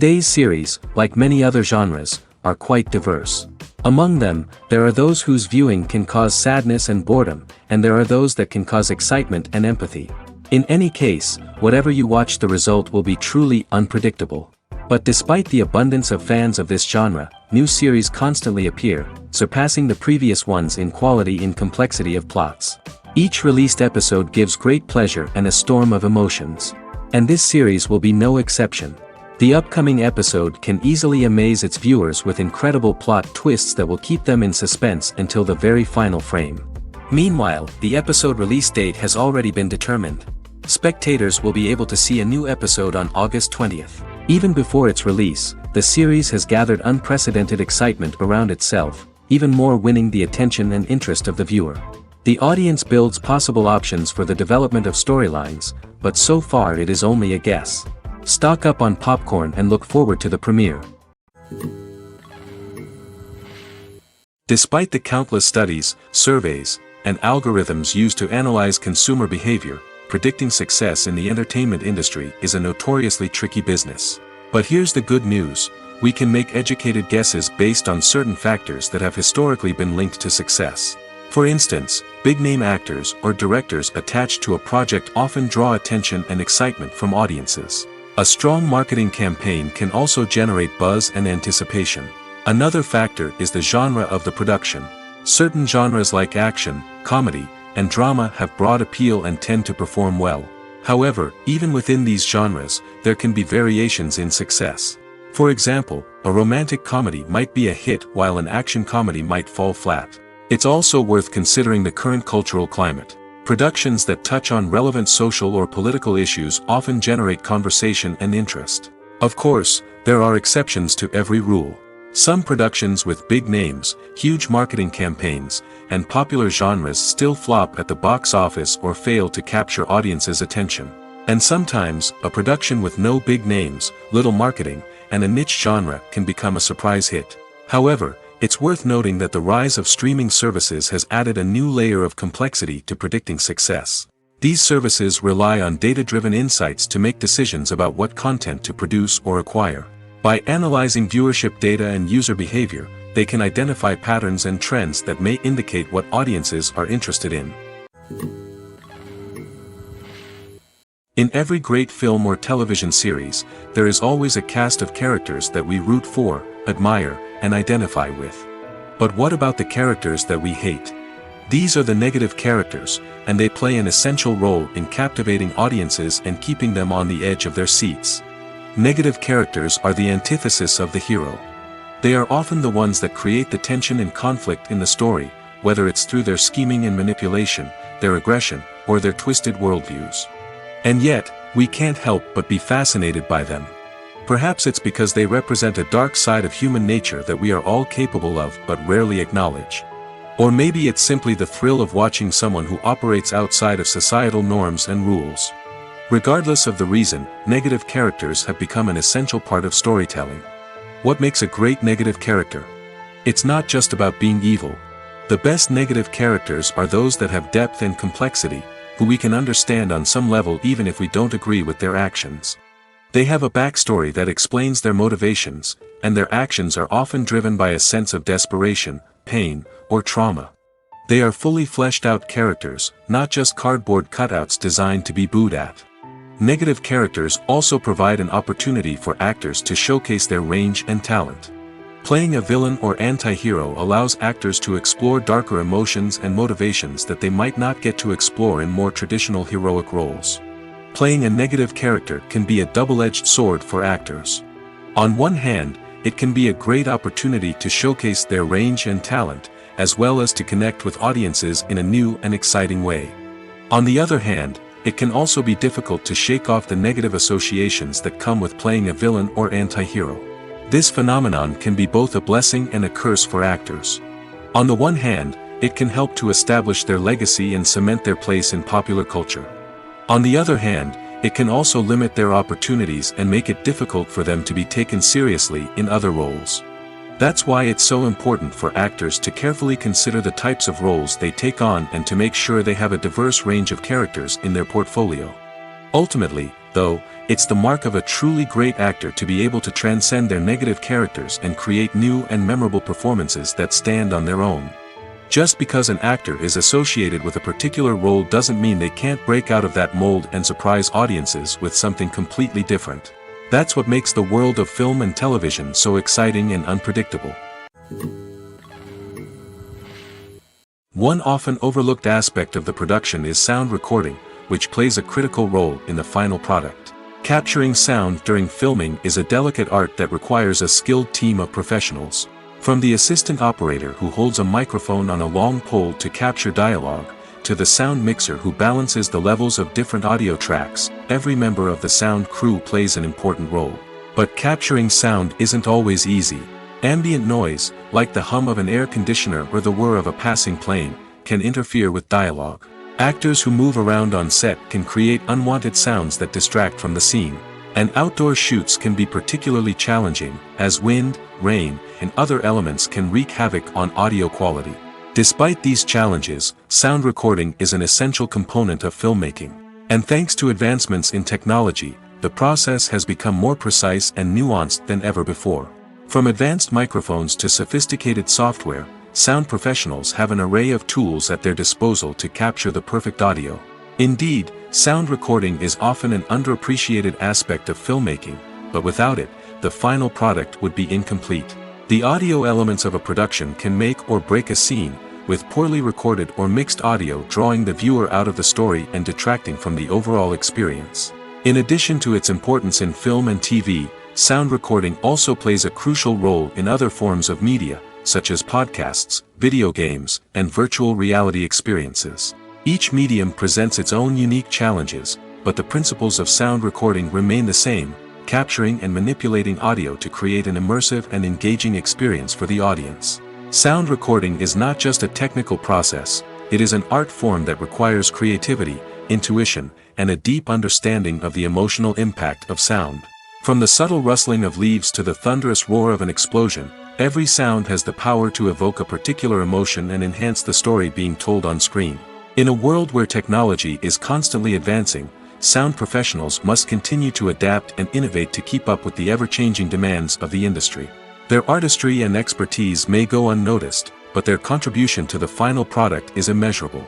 Today's series, like many other genres, are quite diverse. Among them, there are those whose viewing can cause sadness and boredom, and there are those that can cause excitement and empathy. In any case, whatever you watch, the result will be truly unpredictable. But despite the abundance of fans of this genre, new series constantly appear, surpassing the previous ones in quality and complexity of plots. Each released episode gives great pleasure and a storm of emotions. And this series will be no exception. The upcoming episode can easily amaze its viewers with incredible plot twists that will keep them in suspense until the very final frame. Meanwhile, the episode release date has already been determined. Spectators will be able to see a new episode on August 20th. Even before its release, the series has gathered unprecedented excitement around itself, even more winning the attention and interest of the viewer. The audience builds possible options for the development of storylines, but so far it is only a guess. Stock up on popcorn and look forward to the premiere. Despite the countless studies, surveys, and algorithms used to analyze consumer behavior, predicting success in the entertainment industry is a notoriously tricky business. But here's the good news: we can make educated guesses based on certain factors that have historically been linked to success. For instance, big-name actors or directors attached to a project often draw attention and excitement from audiences. A strong marketing campaign can also generate buzz and anticipation. Another factor is the genre of the production. Certain genres like action, comedy, and drama have broad appeal and tend to perform well. However, even within these genres, there can be variations in success. For example, a romantic comedy might be a hit while an action comedy might fall flat. It's also worth considering the current cultural climate. Productions that touch on relevant social or political issues often generate conversation and interest. Of course, there are exceptions to every rule. Some productions with big names, huge marketing campaigns, and popular genres still flop at the box office or fail to capture audiences' attention. And sometimes, a production with no big names, little marketing, and a niche genre can become a surprise hit. However, it's worth noting that the rise of streaming services has added a new layer of complexity to predicting success. These services rely on data-driven insights to make decisions about what content to produce or acquire. By analyzing viewership data and user behavior, they can identify patterns and trends that may indicate what audiences are interested in. In every great film or television series, there is always a cast of characters that we root for, admire, and identify with. But what about the characters that we hate? These are the negative characters, and they play an essential role in captivating audiences and keeping them on the edge of their seats. Negative characters are the antithesis of the hero. They are often the ones that create the tension and conflict in the story, whether it's through their scheming and manipulation, their aggression, or their twisted worldviews. And yet, we can't help but be fascinated by them. Perhaps it's because they represent a dark side of human nature that we are all capable of but rarely acknowledge. Or maybe it's simply the thrill of watching someone who operates outside of societal norms and rules. Regardless of the reason, negative characters have become an essential part of storytelling. What makes a great negative character? It's not just about being evil. The best negative characters are those that have depth and complexity, who we can understand on some level even if we don't agree with their actions. They have a backstory that explains their motivations, and their actions are often driven by a sense of desperation, pain, or trauma. They are fully fleshed out characters, not just cardboard cutouts designed to be booed at. Negative characters also provide an opportunity for actors to showcase their range and talent. Playing a villain or anti-hero allows actors to explore darker emotions and motivations that they might not get to explore in more traditional heroic roles. Playing a negative character can be a double-edged sword for actors. On one hand, it can be a great opportunity to showcase their range and talent, as well as to connect with audiences in a new and exciting way. On the other hand, it can also be difficult to shake off the negative associations that come with playing a villain or anti-hero. This phenomenon can be both a blessing and a curse for actors. On the one hand, it can help to establish their legacy and cement their place in popular culture. On the other hand, it can also limit their opportunities and make it difficult for them to be taken seriously in other roles. That's why it's so important for actors to carefully consider the types of roles they take on and to make sure they have a diverse range of characters in their portfolio. Ultimately, though, it's the mark of a truly great actor to be able to transcend their negative characters and create new and memorable performances that stand on their own. Just because an actor is associated with a particular role doesn't mean they can't break out of that mold and surprise audiences with something completely different. That's what makes the world of film and television so exciting and unpredictable. One often overlooked aspect of the production is sound recording, which plays a critical role in the final product. Capturing sound during filming is a delicate art that requires a skilled team of professionals. From the assistant operator who holds a microphone on a long pole to capture dialogue, to the sound mixer who balances the levels of different audio tracks, every member of the sound crew plays an important role. But capturing sound isn't always easy. Ambient noise, like the hum of an air conditioner or the whir of a passing plane, can interfere with dialogue. Actors who move around on set can create unwanted sounds that distract from the scene. And outdoor shoots can be particularly challenging, as wind, rain, and other elements can wreak havoc on audio quality. Despite these challenges, sound recording is an essential component of filmmaking. And thanks to advancements in technology, the process has become more precise and nuanced than ever before. From advanced microphones to sophisticated software, sound professionals have an array of tools at their disposal to capture the perfect audio. Indeed, sound recording is often an underappreciated aspect of filmmaking, but without it, the final product would be incomplete. The audio elements of a production can make or break a scene, with poorly recorded or mixed audio drawing the viewer out of the story and detracting from the overall experience. In addition to its importance in film and TV, sound recording also plays a crucial role in other forms of media, such as podcasts, video games, and virtual reality experiences. Each medium presents its own unique challenges, but the principles of sound recording remain the same, capturing and manipulating audio to create an immersive and engaging experience for the audience. Sound recording is not just a technical process, it is an art form that requires creativity, intuition, and a deep understanding of the emotional impact of sound. From the subtle rustling of leaves to the thunderous roar of an explosion, every sound has the power to evoke a particular emotion and enhance the story being told on screen. In a world where technology is constantly advancing, sound professionals must continue to adapt and innovate to keep up with the ever-changing demands of the industry. Their artistry and expertise may go unnoticed, but their contribution to the final product is immeasurable.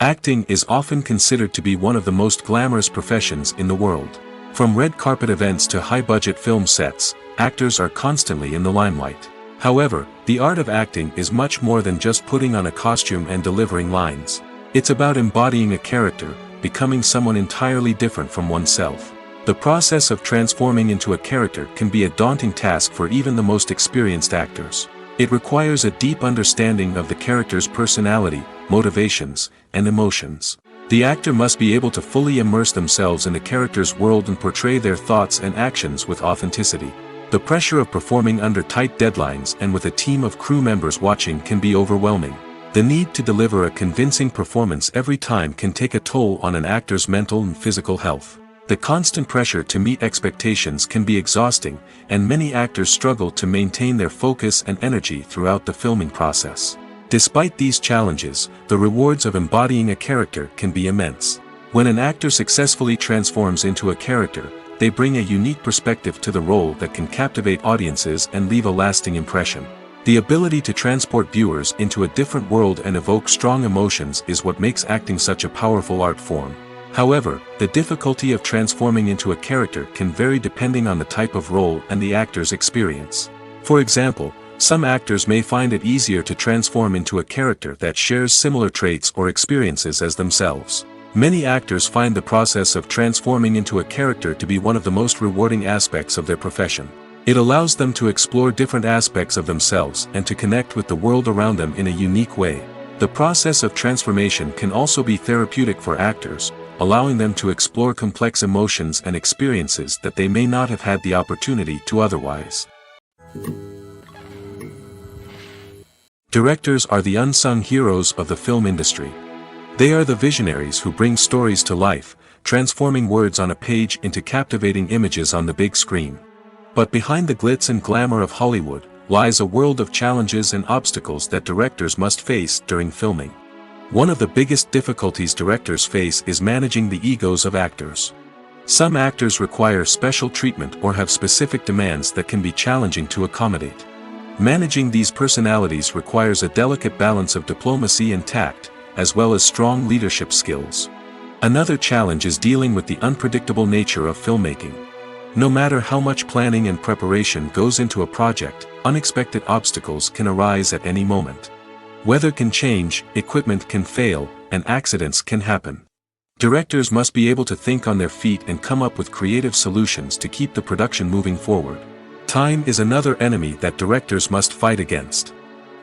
Acting is often considered to be one of the most glamorous professions in the world. From red carpet events to high-budget film sets, actors are constantly in the limelight. However, the art of acting is much more than just putting on a costume and delivering lines. It's about embodying a character, becoming someone entirely different from oneself. The process of transforming into a character can be a daunting task for even the most experienced actors. It requires a deep understanding of the character's personality, motivations, and emotions. The actor must be able to fully immerse themselves in the character's world and portray their thoughts and actions with authenticity. The pressure of performing under tight deadlines and with a team of crew members watching can be overwhelming. The need to deliver a convincing performance every time can take a toll on an actor's mental and physical health. The constant pressure to meet expectations can be exhausting, and many actors struggle to maintain their focus and energy throughout the filming process. Despite these challenges, the rewards of embodying a character can be immense. When an actor successfully transforms into a character, they bring a unique perspective to the role that can captivate audiences and leave a lasting impression. The ability to transport viewers into a different world and evoke strong emotions is what makes acting such a powerful art form. However, the difficulty of transforming into a character can vary depending on the type of role and the actor's experience. For example, some actors may find it easier to transform into a character that shares similar traits or experiences as themselves. Many actors find the process of transforming into a character to be one of the most rewarding aspects of their profession. It allows them to explore different aspects of themselves and to connect with the world around them in a unique way. The process of transformation can also be therapeutic for actors, allowing them to explore complex emotions and experiences that they may not have had the opportunity to otherwise. Directors are the unsung heroes of the film industry. They are the visionaries who bring stories to life, transforming words on a page into captivating images on the big screen. But behind the glitz and glamour of Hollywood lies a world of challenges and obstacles that directors must face during filming. One of the biggest difficulties directors face is managing the egos of actors. Some actors require special treatment or have specific demands that can be challenging to accommodate. Managing these personalities requires a delicate balance of diplomacy and tact, as well as strong leadership skills. Another challenge is dealing with the unpredictable nature of filmmaking. No matter how much planning and preparation goes into a project, unexpected obstacles can arise at any moment. Weather can change, equipment can fail, and accidents can happen. Directors must be able to think on their feet and come up with creative solutions to keep the production moving forward. Time is another enemy that directors must fight against.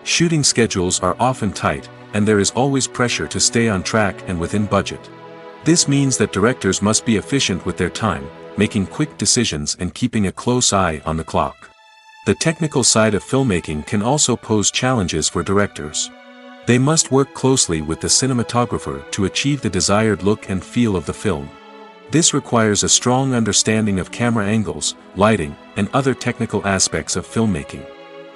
Shooting schedules are often tight, and there is always pressure to stay on track and within budget. This means that directors must be efficient with their time, making quick decisions and keeping a close eye on the clock. The technical side of filmmaking can also pose challenges for directors. They must work closely with the cinematographer to achieve the desired look and feel of the film. This requires a strong understanding of camera angles, lighting, and other technical aspects of filmmaking.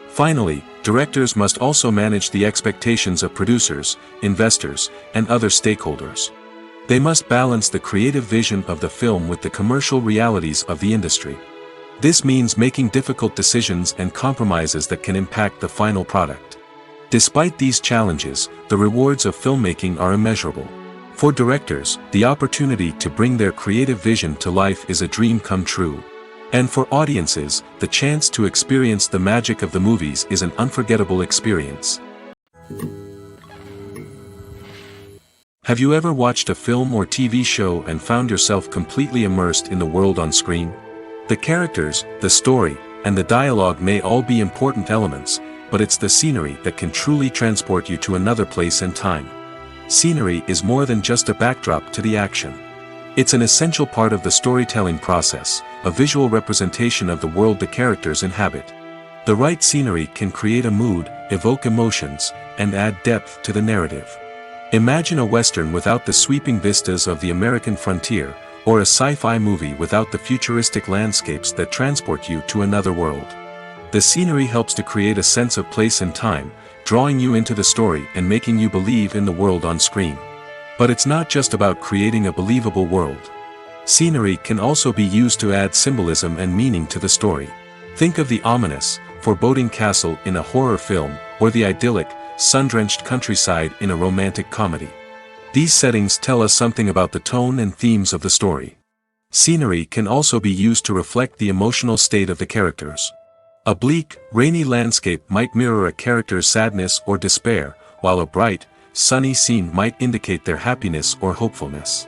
Finally, directors must also manage the expectations of producers, investors, and other stakeholders. They must balance the creative vision of the film with the commercial realities of the industry. This means making difficult decisions and compromises that can impact the final product. Despite these challenges, the rewards of filmmaking are immeasurable. For directors, the opportunity to bring their creative vision to life is a dream come true. And for audiences, the chance to experience the magic of the movies is an unforgettable experience. Have you ever watched a film or TV show and found yourself completely immersed in the world on screen? The characters, the story, and the dialogue may all be important elements, but it's the scenery that can truly transport you to another place and time. Scenery is more than just a backdrop to the action. It's an essential part of the storytelling process, a visual representation of the world the characters inhabit. The right scenery can create a mood, evoke emotions, and add depth to the narrative. Imagine a Western without the sweeping vistas of the American frontier, or a sci-fi movie without the futuristic landscapes that transport you to another world. The scenery helps to create a sense of place and time, drawing you into the story and making you believe in the world on screen. But it's not just about creating a believable world. Scenery can also be used to add symbolism and meaning to the story. Think of the ominous, foreboding castle in a horror film, or the idyllic, sun-drenched countryside in a romantic comedy. These settings tell us something about the tone and themes of the story. Scenery can also be used to reflect the emotional state of the characters. A bleak, rainy landscape might mirror a character's sadness or despair, while a bright, sunny scene might indicate their happiness or hopefulness.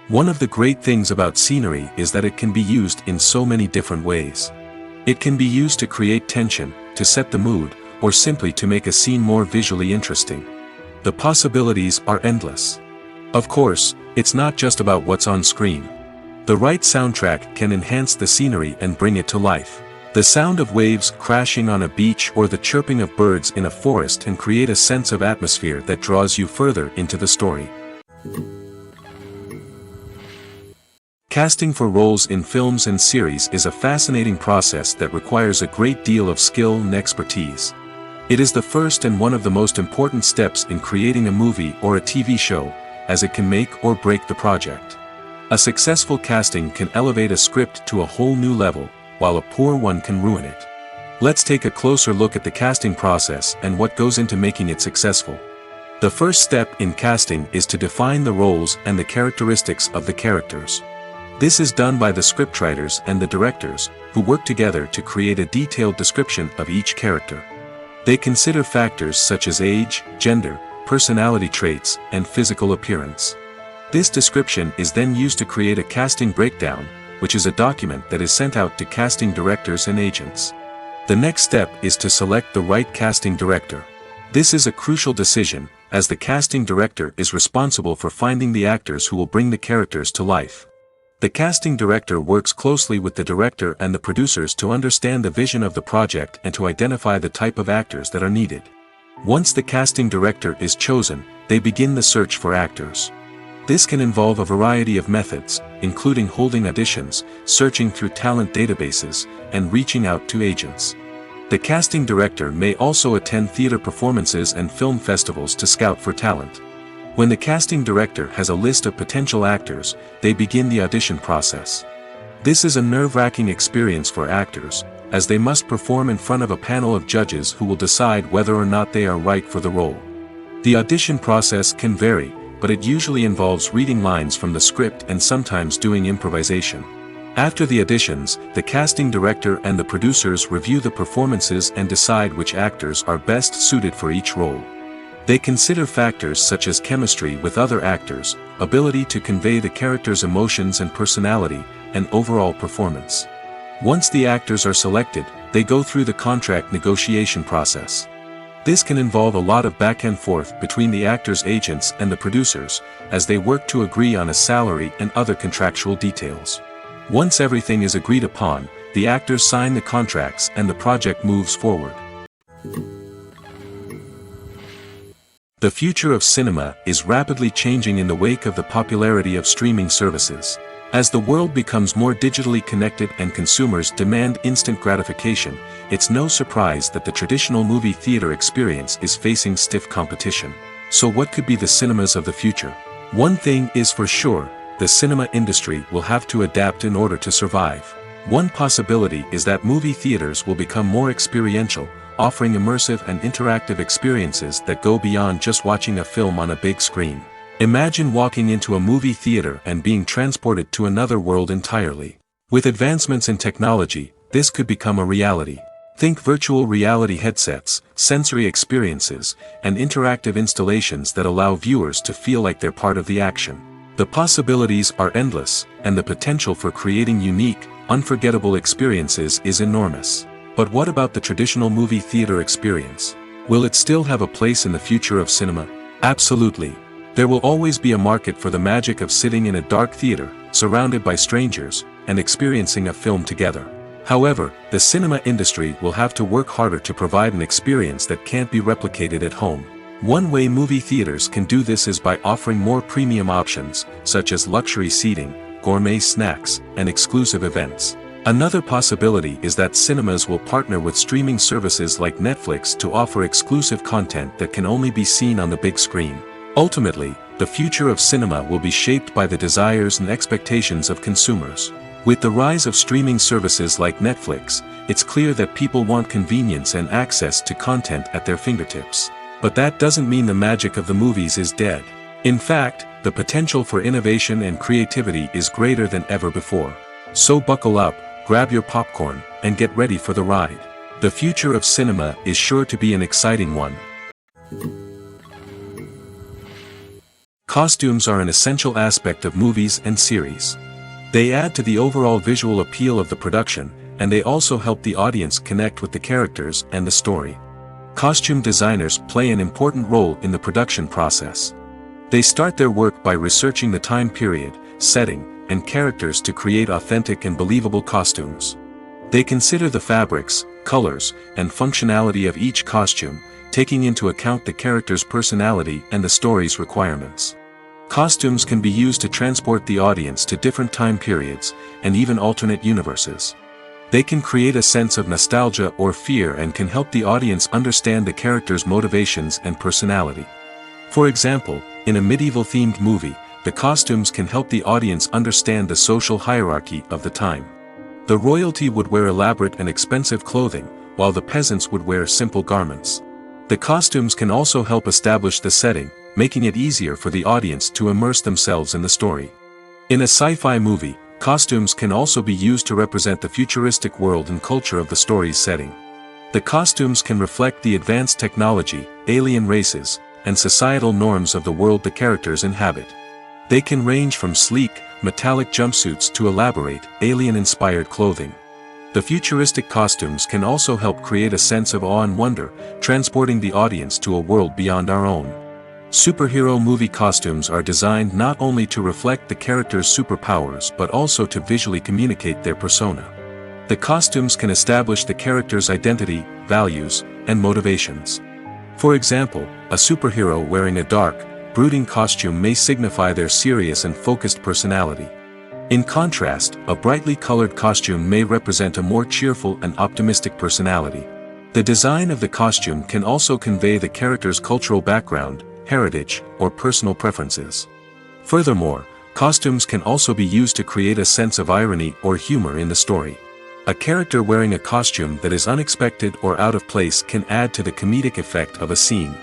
One of the great things about scenery is that it can be used in so many different ways. It can be used to create tension, to set the mood, or simply to make a scene more visually interesting. The possibilities are endless. Of course, it's not just about what's on screen. The right soundtrack can enhance the scenery and bring it to life. The sound of waves crashing on a beach or the chirping of birds in a forest can create a sense of atmosphere that draws you further into the story. Casting for roles in films and series is a fascinating process that requires a great deal of skill and expertise. It is the first and one of the most important steps in creating a movie or a TV show, as it can make or break the project. A successful casting can elevate a script to a whole new level, while a poor one can ruin it. Let's take a closer look at the casting process and what goes into making it successful. The first step in casting is to define the roles and the characteristics of the characters. This is done by the scriptwriters and the directors, who work together to create a detailed description of each character. They consider factors such as age, gender, personality traits, and physical appearance. This description is then used to create a casting breakdown, which is a document that is sent out to casting directors and agents. The next step is to select the right casting director. This is a crucial decision, as the casting director is responsible for finding the actors who will bring the characters to life. The casting director works closely with the director and the producers to understand the vision of the project and to identify the type of actors that are needed. Once the casting director is chosen, they begin the search for actors. This can involve a variety of methods, including holding auditions, searching through talent databases, and reaching out to agents. The casting director may also attend theater performances and film festivals to scout for talent. When the casting director has a list of potential actors, they begin the audition process. This is a nerve-wracking experience for actors, as they must perform in front of a panel of judges who will decide whether or not they are right for the role. The audition process can vary, but it usually involves reading lines from the script and sometimes doing improvisation. After the auditions, the casting director and the producers review the performances and decide which actors are best suited for each role. They consider factors such as chemistry with other actors, ability to convey the character's emotions and personality, and overall performance. Once the actors are selected, they go through the contract negotiation process. This can involve a lot of back and forth between the actors' agents and the producers, as they work to agree on a salary and other contractual details. Once everything is agreed upon, the actors sign the contracts and the project moves forward. The future of cinema is rapidly changing in the wake of the popularity of streaming services. As the world becomes more digitally connected and consumers demand instant gratification, it's no surprise that the traditional movie theater experience is facing stiff competition. So what could be the cinemas of the future? One thing is for sure, the cinema industry will have to adapt in order to survive. One possibility is that movie theaters will become more experiential, offering immersive and interactive experiences that go beyond just watching a film on a big screen. Imagine walking into a movie theater and being transported to another world entirely. With advancements in technology, this could become a reality. Think virtual reality headsets, sensory experiences, and interactive installations that allow viewers to feel like they're part of the action. The possibilities are endless, and the potential for creating unique, unforgettable experiences is enormous. But what about the traditional movie theater experience? Will it still have a place in the future of cinema? Absolutely. There will always be a market for the magic of sitting in a dark theater, surrounded by strangers, and experiencing a film together. However, the cinema industry will have to work harder to provide an experience that can't be replicated at home. One way movie theaters can do this is by offering more premium options, such as luxury seating, gourmet snacks, and exclusive events. Another possibility is that cinemas will partner with streaming services like Netflix to offer exclusive content that can only be seen on the big screen. Ultimately, the future of cinema will be shaped by the desires and expectations of consumers. With the rise of streaming services like Netflix, it's clear that people want convenience and access to content at their fingertips. But that doesn't mean the magic of the movies is dead. In fact, the potential for innovation and creativity is greater than ever before. So buckle up, grab your popcorn, and get ready for the ride. The future of cinema is sure to be an exciting one. Costumes are an essential aspect of movies and series. They add to the overall visual appeal of the production, and they also help the audience connect with the characters and the story. Costume designers play an important role in the production process. They start their work by researching the time period, setting, and characters to create authentic and believable costumes. They consider the fabrics, colors, and functionality of each costume, taking into account the character's personality and the story's requirements. Costumes can be used to transport the audience to different time periods, and even alternate universes. They can create a sense of nostalgia or fear and can help the audience understand the character's motivations and personality. For example, in a medieval-themed movie, the costumes can help the audience understand the social hierarchy of the time. The royalty would wear elaborate and expensive clothing, while the peasants would wear simple garments. The costumes can also help establish the setting, making it easier for the audience to immerse themselves in the story. In a sci-fi movie, costumes can also be used to represent the futuristic world and culture of the story's setting. The costumes can reflect the advanced technology, alien races, and societal norms of the world the characters inhabit. They can range from sleek, metallic jumpsuits to elaborate, alien-inspired clothing. The futuristic costumes can also help create a sense of awe and wonder, transporting the audience to a world beyond our own. Superhero movie costumes are designed not only to reflect the character's superpowers but also to visually communicate their persona. The costumes can establish the character's identity, values, and motivations. For example, a superhero wearing a dark, brooding costume may signify their serious and focused personality. In contrast, a brightly colored costume may represent a more cheerful and optimistic personality. The design of the costume can also convey the character's cultural background, heritage, or personal preferences. Furthermore, costumes can also be used to create a sense of irony or humor in the story. A character wearing a costume that is unexpected or out of place can add to the comedic effect of a scene.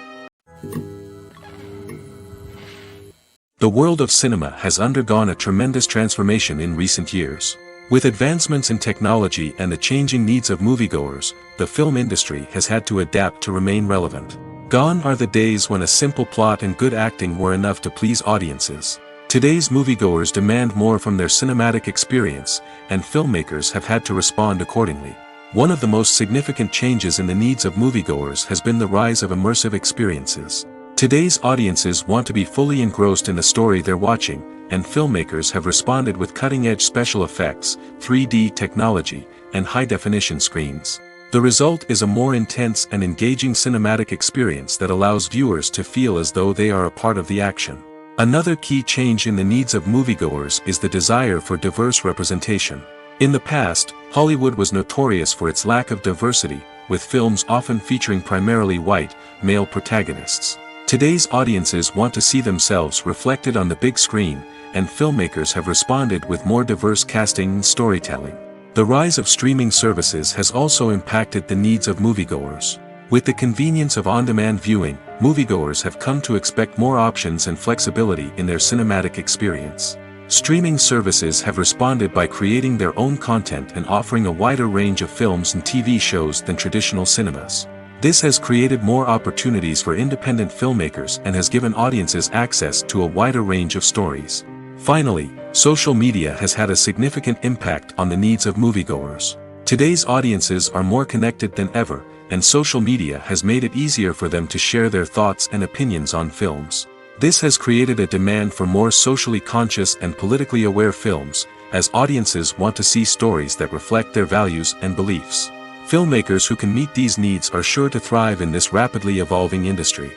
The world of cinema has undergone a tremendous transformation in recent years. With advancements in technology and the changing needs of moviegoers, the film industry has had to adapt to remain relevant. Gone are the days when a simple plot and good acting were enough to please audiences. Today's moviegoers demand more from their cinematic experience, and filmmakers have had to respond accordingly. One of the most significant changes in the needs of moviegoers has been the rise of immersive experiences. Today's audiences want to be fully engrossed in the story they're watching, and filmmakers have responded with cutting-edge special effects, 3D technology, and high-definition screens. The result is a more intense and engaging cinematic experience that allows viewers to feel as though they are a part of the action. Another key change in the needs of moviegoers is the desire for diverse representation. In the past, Hollywood was notorious for its lack of diversity, with films often featuring primarily white, male protagonists. Today's audiences want to see themselves reflected on the big screen, and filmmakers have responded with more diverse casting and storytelling. The rise of streaming services has also impacted the needs of moviegoers. With the convenience of on-demand viewing, moviegoers have come to expect more options and flexibility in their cinematic experience. Streaming services have responded by creating their own content and offering a wider range of films and TV shows than traditional cinemas. This has created more opportunities for independent filmmakers and has given audiences access to a wider range of stories. Finally, social media has had a significant impact on the needs of moviegoers. Today's audiences are more connected than ever, and social media has made it easier for them to share their thoughts and opinions on films. This has created a demand for more socially conscious and politically aware films, as audiences want to see stories that reflect their values and beliefs. Filmmakers who can meet these needs are sure to thrive in this rapidly evolving industry.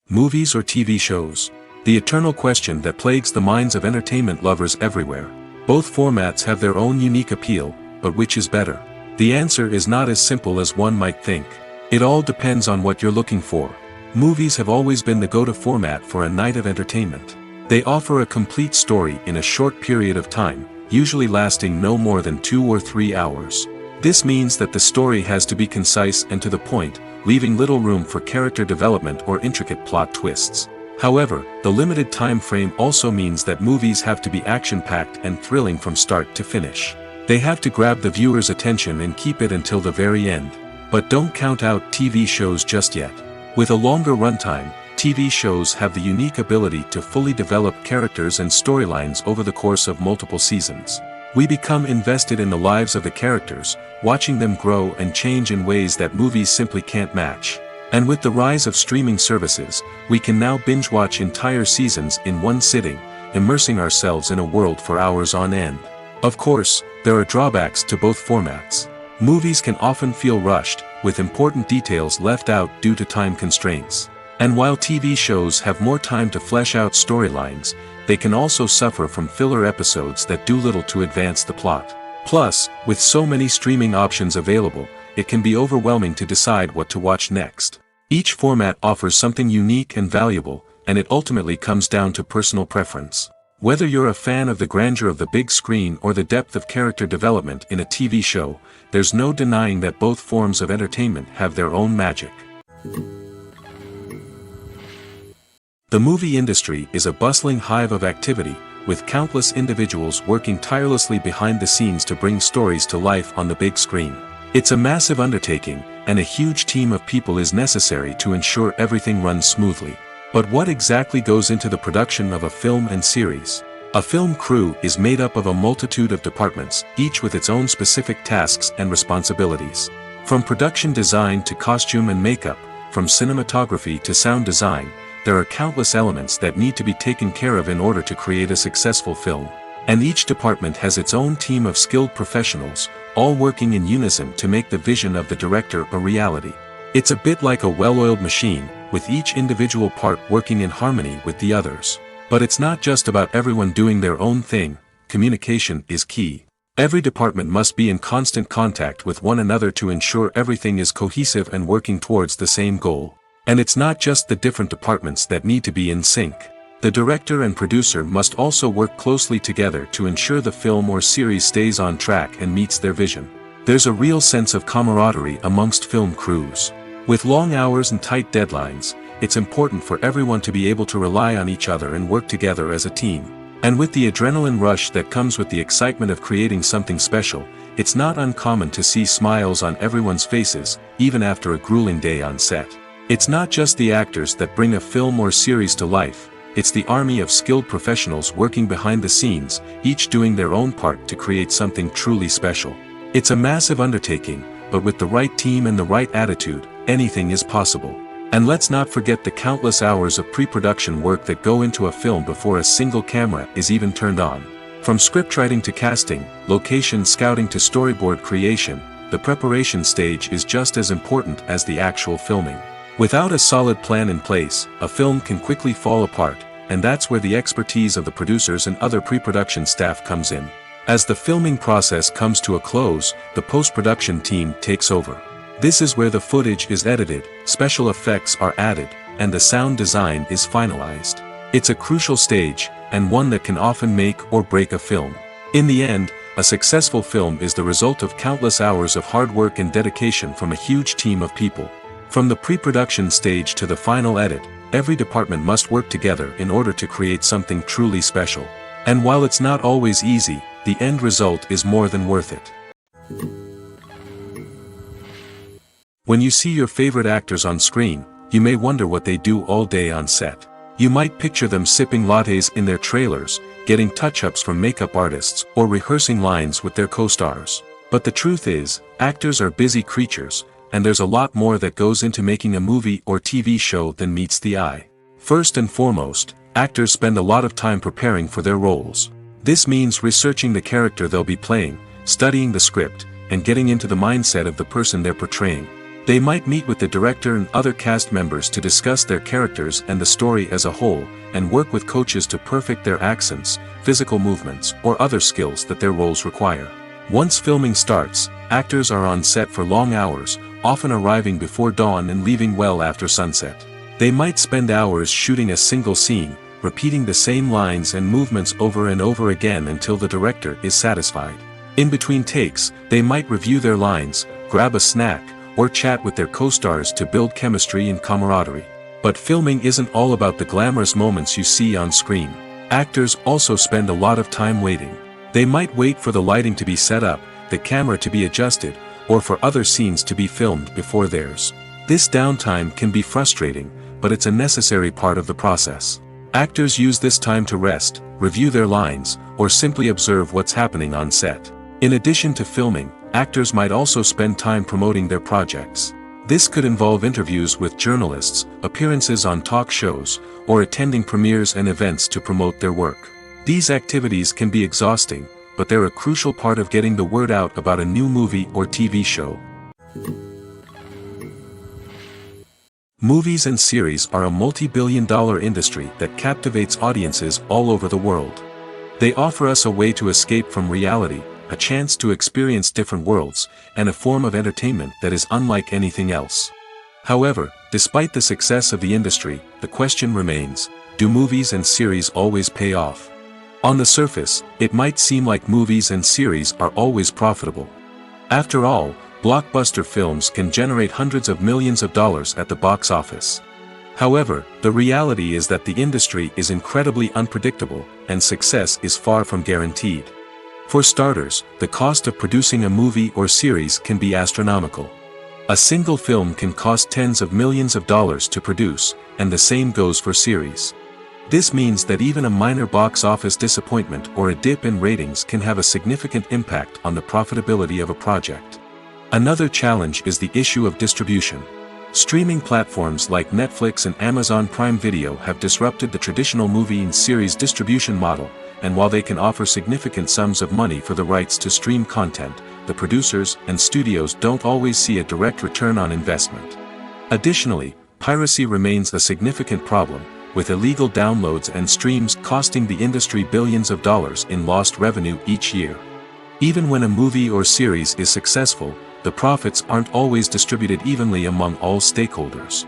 Movies or TV shows? The eternal question that plagues the minds of entertainment lovers everywhere. Both formats have their own unique appeal, but which is better? The answer is not as simple as one might think. It all depends on what you're looking for. Movies have always been the go-to format for a night of entertainment. They offer a complete story in a short period of time, usually lasting no more than 2 or 3 hours. This means that the story has to be concise and to the point, leaving little room for character development or intricate plot twists. However, the limited time frame also means that movies have to be action-packed and thrilling from start to finish. They have to grab the viewer's attention and keep it until the very end. But don't count out TV shows just yet. With a longer runtime, TV shows have the unique ability to fully develop characters and storylines over the course of multiple seasons. We become invested in the lives of the characters, watching them grow and change in ways that movies simply can't match. And with the rise of streaming services, we can now binge-watch entire seasons in one sitting, immersing ourselves in a world for hours on end. Of course, there are drawbacks to both formats. Movies can often feel rushed, with important details left out due to time constraints. And while TV shows have more time to flesh out storylines, they can also suffer from filler episodes that do little to advance the plot. Plus, with so many streaming options available, it can be overwhelming to decide what to watch next. Each format offers something unique and valuable, and it ultimately comes down to personal preference. Whether you're a fan of the grandeur of the big screen or the depth of character development in a TV show, there's no denying that both forms of entertainment have their own magic. The movie industry is a bustling hive of activity, with countless individuals working tirelessly behind the scenes to bring stories to life on the big screen. It's a massive undertaking, and a huge team of people is necessary to ensure everything runs smoothly. But what exactly goes into the production of a film and series? A film crew is made up of a multitude of departments, each with its own specific tasks and responsibilities. From production design to costume and makeup, from cinematography to sound design, there are countless elements that need to be taken care of in order to create a successful film. And each department has its own team of skilled professionals, all working in unison to make the vision of the director a reality. It's a bit like a well-oiled machine, with each individual part working in harmony with the others. But it's not just about everyone doing their own thing. Communication is key. Every department must be in constant contact with one another to ensure everything is cohesive and working towards the same goal. And it's not just the different departments that need to be in sync. The director and producer must also work closely together to ensure the film or series stays on track and meets their vision. There's a real sense of camaraderie amongst film crews. With long hours and tight deadlines, it's important for everyone to be able to rely on each other and work together as a team. And with the adrenaline rush that comes with the excitement of creating something special, it's not uncommon to see smiles on everyone's faces, even after a grueling day on set. It's not just the actors that bring a film or series to life, it's the army of skilled professionals working behind the scenes, each doing their own part to create something truly special. It's a massive undertaking, but with the right team and the right attitude, anything is possible. And let's not forget the countless hours of pre-production work that go into a film before a single camera is even turned on. From scriptwriting to casting, location scouting to storyboard creation, the preparation stage is just as important as the actual filming. Without a solid plan in place, a film can quickly fall apart, and that's where the expertise of the producers and other pre-production staff comes in. As the filming process comes to a close, the post-production team takes over. This is where the footage is edited, special effects are added, and the sound design is finalized. It's a crucial stage, and one that can often make or break a film. In the end, a successful film is the result of countless hours of hard work and dedication from a huge team of people. From the pre-production stage to the final edit, every department must work together in order to create something truly special. And while it's not always easy, the end result is more than worth it. When you see your favorite actors on screen, you may wonder what they do all day on set. You might picture them sipping lattes in their trailers, getting touch-ups from makeup artists, or rehearsing lines with their co-stars. But the truth is, actors are busy creatures, and there's a lot more that goes into making a movie or TV show than meets the eye. First and foremost, actors spend a lot of time preparing for their roles. This means researching the character they'll be playing, studying the script, and getting into the mindset of the person they're portraying. They might meet with the director and other cast members to discuss their characters and the story as a whole, and work with coaches to perfect their accents, physical movements, or other skills that their roles require. Once filming starts, actors are on set for long hours, often arriving before dawn and leaving well after sunset. They might spend hours shooting a single scene, repeating the same lines and movements over and over again until the director is satisfied. In between takes, they might review their lines, grab a snack, or chat with their co-stars to build chemistry and camaraderie. But filming isn't all about the glamorous moments you see on screen. Actors also spend a lot of time waiting. They might wait for the lighting to be set up, the camera to be adjusted, or for other scenes to be filmed before theirs. This downtime can be frustrating, but it's a necessary part of the process. Actors use this time to rest, review their lines, or simply observe what's happening on set. In addition to filming, actors might also spend time promoting their projects. This could involve interviews with journalists, appearances on talk shows, or attending premieres and events to promote their work. These activities can be exhausting, but they're a crucial part of getting the word out about a new movie or TV show. Movies and series are a multi-billion-dollar industry that captivates audiences all over the world. They offer us a way to escape from reality, a chance to experience different worlds, and a form of entertainment that is unlike anything else. However, despite the success of the industry, the question remains, do movies and series always pay off? On the surface, it might seem like movies and series are always profitable. After all, blockbuster films can generate hundreds of millions of dollars at the box office. However, the reality is that the industry is incredibly unpredictable, and success is far from guaranteed. For starters, the cost of producing a movie or series can be astronomical. A single film can cost tens of millions of dollars to produce, and the same goes for series. This means that even a minor box office disappointment or a dip in ratings can have a significant impact on the profitability of a project. Another challenge is the issue of distribution. Streaming platforms like Netflix and Amazon Prime Video have disrupted the traditional movie and series distribution model, and while they can offer significant sums of money for the rights to stream content, the producers and studios don't always see a direct return on investment. Additionally, piracy remains a significant problem, with illegal downloads and streams costing the industry billions of dollars in lost revenue each year. Even when a movie or series is successful, the profits aren't always distributed evenly among all stakeholders.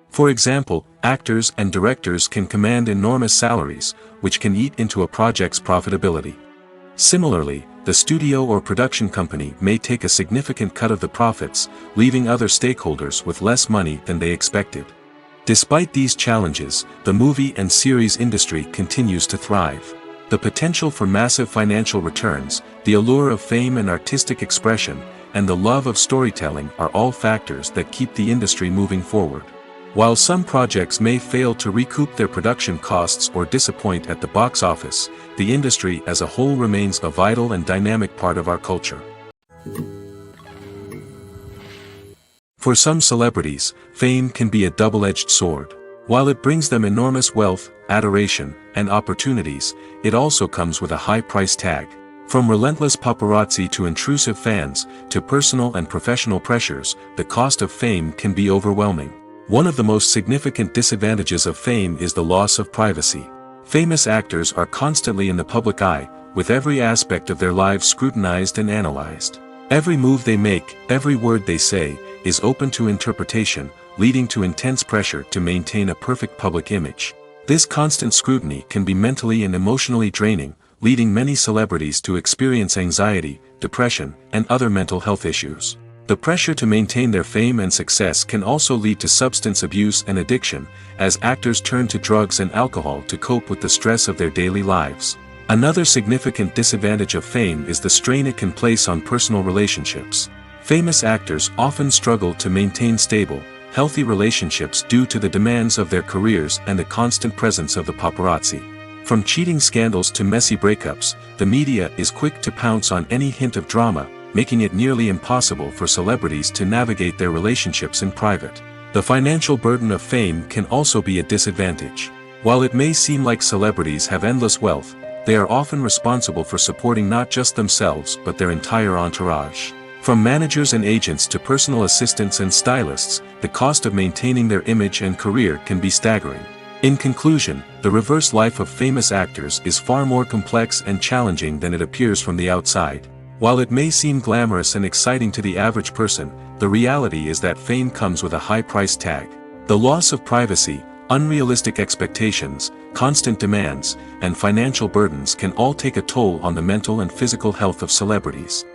For example, actors and directors can command enormous salaries, which can eat into a project's profitability. Similarly, the studio or production company may take a significant cut of the profits, leaving other stakeholders with less money than they expected. Despite these challenges, the movie and series industry continues to thrive. The potential for massive financial returns, the allure of fame and artistic expression, and the love of storytelling are all factors that keep the industry moving forward. While some projects may fail to recoup their production costs or disappoint at the box office, the industry as a whole remains a vital and dynamic part of our culture. For some celebrities, fame can be a double-edged sword. While it brings them enormous wealth, adoration, and opportunities, it also comes with a high price tag. From relentless paparazzi to intrusive fans, to personal and professional pressures, the cost of fame can be overwhelming. One of the most significant disadvantages of fame is the loss of privacy. Famous actors are constantly in the public eye, with every aspect of their lives scrutinized and analyzed. Every move they make, every word they say, is open to interpretation, leading to intense pressure to maintain a perfect public image. This constant scrutiny can be mentally and emotionally draining, leading many celebrities to experience anxiety, depression, and other mental health issues. The pressure to maintain their fame and success can also lead to substance abuse and addiction, as actors turn to drugs and alcohol to cope with the stress of their daily lives. Another significant disadvantage of fame is the strain it can place on personal relationships. Famous actors often struggle to maintain stable, healthy relationships due to the demands of their careers and the constant presence of the paparazzi. From cheating scandals to messy breakups, the media is quick to pounce on any hint of drama, making it nearly impossible for celebrities to navigate their relationships in private. The financial burden of fame can also be a disadvantage. While it may seem like celebrities have endless wealth, they are often responsible for supporting not just themselves but their entire entourage. From managers and agents to personal assistants and stylists, the cost of maintaining their image and career can be staggering. In conclusion, the reverse life of famous actors is far more complex and challenging than it appears from the outside. While it may seem glamorous and exciting to the average person, the reality is that fame comes with a high price tag. The loss of privacy, unrealistic expectations, constant demands, and financial burdens can all take a toll on the mental and physical health of celebrities.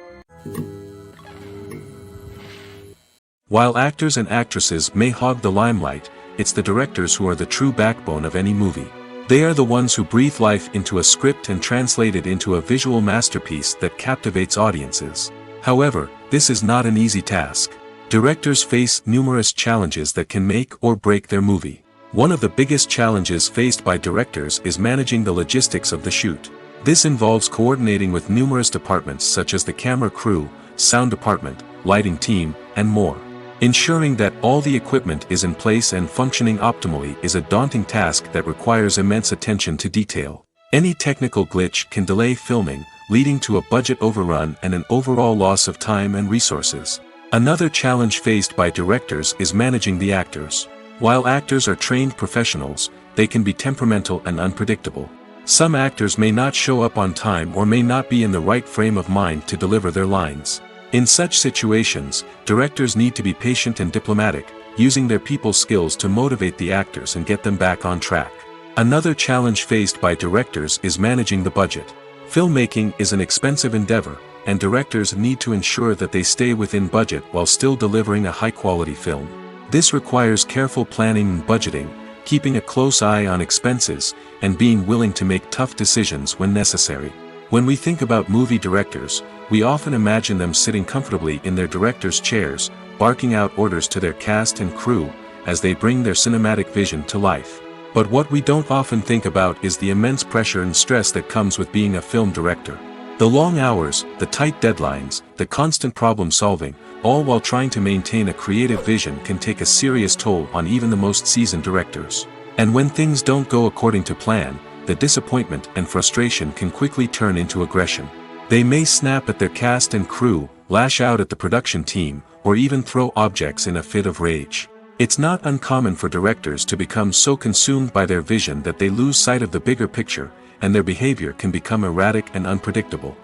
While actors and actresses may hog the limelight, it's the directors who are the true backbone of any movie. They are the ones who breathe life into a script and translate it into a visual masterpiece that captivates audiences. However, this is not an easy task. Directors face numerous challenges that can make or break their movie. One of the biggest challenges faced by directors is managing the logistics of the shoot. This involves coordinating with numerous departments such as the camera crew, sound department, lighting team, and more. Ensuring that all the equipment is in place and functioning optimally is a daunting task that requires immense attention to detail. Any technical glitch can delay filming, leading to a budget overrun and an overall loss of time and resources. Another challenge faced by directors is managing the actors. While actors are trained professionals, they can be temperamental and unpredictable. Some actors may not show up on time or may not be in the right frame of mind to deliver their lines. In such situations, directors need to be patient and diplomatic, using their people skills to motivate the actors and get them back on track. Another challenge faced by directors is managing the budget. Filmmaking is an expensive endeavor, and directors need to ensure that they stay within budget while still delivering a high-quality film. This requires careful planning and budgeting, keeping a close eye on expenses, and being willing to make tough decisions when necessary. When we think about movie directors, we often imagine them sitting comfortably in their director's chairs, barking out orders to their cast and crew, as they bring their cinematic vision to life. But what we don't often think about is the immense pressure and stress that comes with being a film director. The long hours, the tight deadlines, the constant problem solving, all while trying to maintain a creative vision can take a serious toll on even the most seasoned directors. And when things don't go according to plan, the disappointment and frustration can quickly turn into aggression. They may snap at their cast and crew, lash out at the production team, or even throw objects in a fit of rage. It's not uncommon for directors to become so consumed by their vision that they lose sight of the bigger picture, and their behavior can become erratic and unpredictable.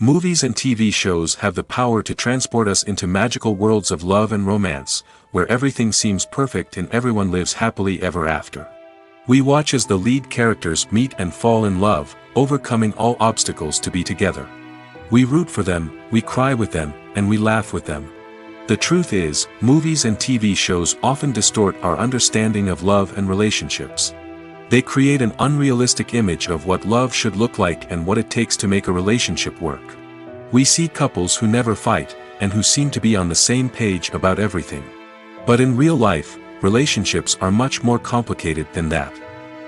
Movies and TV shows have the power to transport us into magical worlds of love and romance, where everything seems perfect and everyone lives happily ever after. We watch as the lead characters meet and fall in love, overcoming all obstacles to be together. We root for them, we cry with them, and we laugh with them. The truth is, movies and TV shows often distort our understanding of love and relationships. They create an unrealistic image of what love should look like and what it takes to make a relationship work. We see couples who never fight, and who seem to be on the same page about everything. But in real life, relationships are much more complicated than that.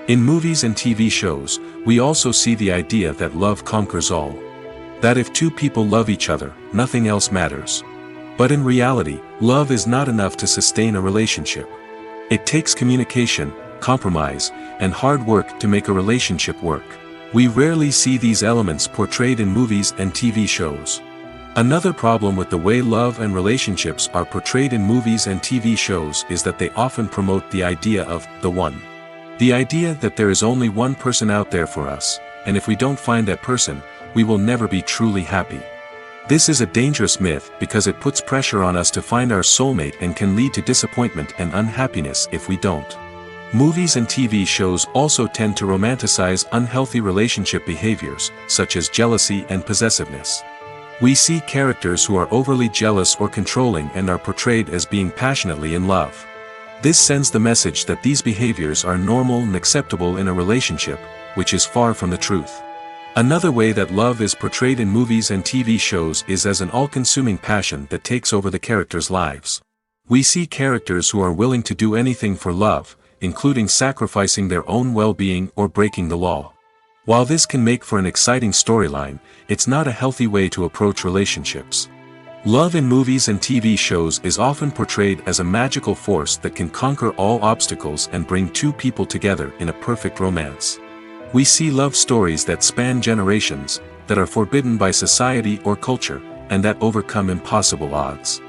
In movies and TV shows, we also see the idea that love conquers all. That if two people love each other, nothing else matters. But in reality, love is not enough to sustain a relationship. It takes communication, compromise, and hard work to make a relationship work. We rarely see these elements portrayed in movies and TV shows. Another problem with the way love and relationships are portrayed in movies and TV shows is that they often promote the idea of the one. The idea that there is only one person out there for us, and if we don't find that person, we will never be truly happy. This is a dangerous myth because it puts pressure on us to find our soulmate and can lead to disappointment and unhappiness if we don't. Movies and TV shows also tend to romanticize unhealthy relationship behaviors, such as jealousy and possessiveness. We see characters who are overly jealous or controlling and are portrayed as being passionately in love. This sends the message that these behaviors are normal and acceptable in a relationship, which is far from the truth. Another way that love is portrayed in movies and TV shows is as an all-consuming passion that takes over the characters' lives. We see characters who are willing to do anything for love, including sacrificing their own well-being or breaking the law. While this can make for an exciting storyline, it's not a healthy way to approach relationships. Love in movies and TV shows is often portrayed as a magical force that can conquer all obstacles and bring two people together in a perfect romance. We see love stories that span generations, that are forbidden by society or culture, and that overcome impossible odds.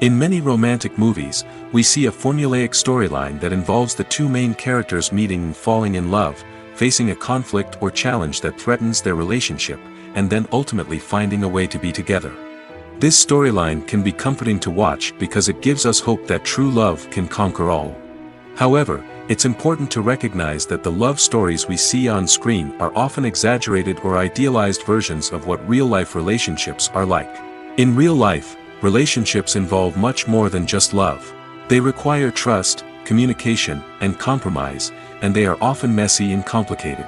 In many romantic movies, we see a formulaic storyline that involves the two main characters meeting and falling in love, facing a conflict or challenge that threatens their relationship, and then ultimately finding a way to be together. This storyline can be comforting to watch because it gives us hope that true love can conquer all. However, it's important to recognize that the love stories we see on screen are often exaggerated or idealized versions of what real-life relationships are like. In real life, relationships involve much more than just love. They require trust, communication, and compromise, and they are often messy and complicated.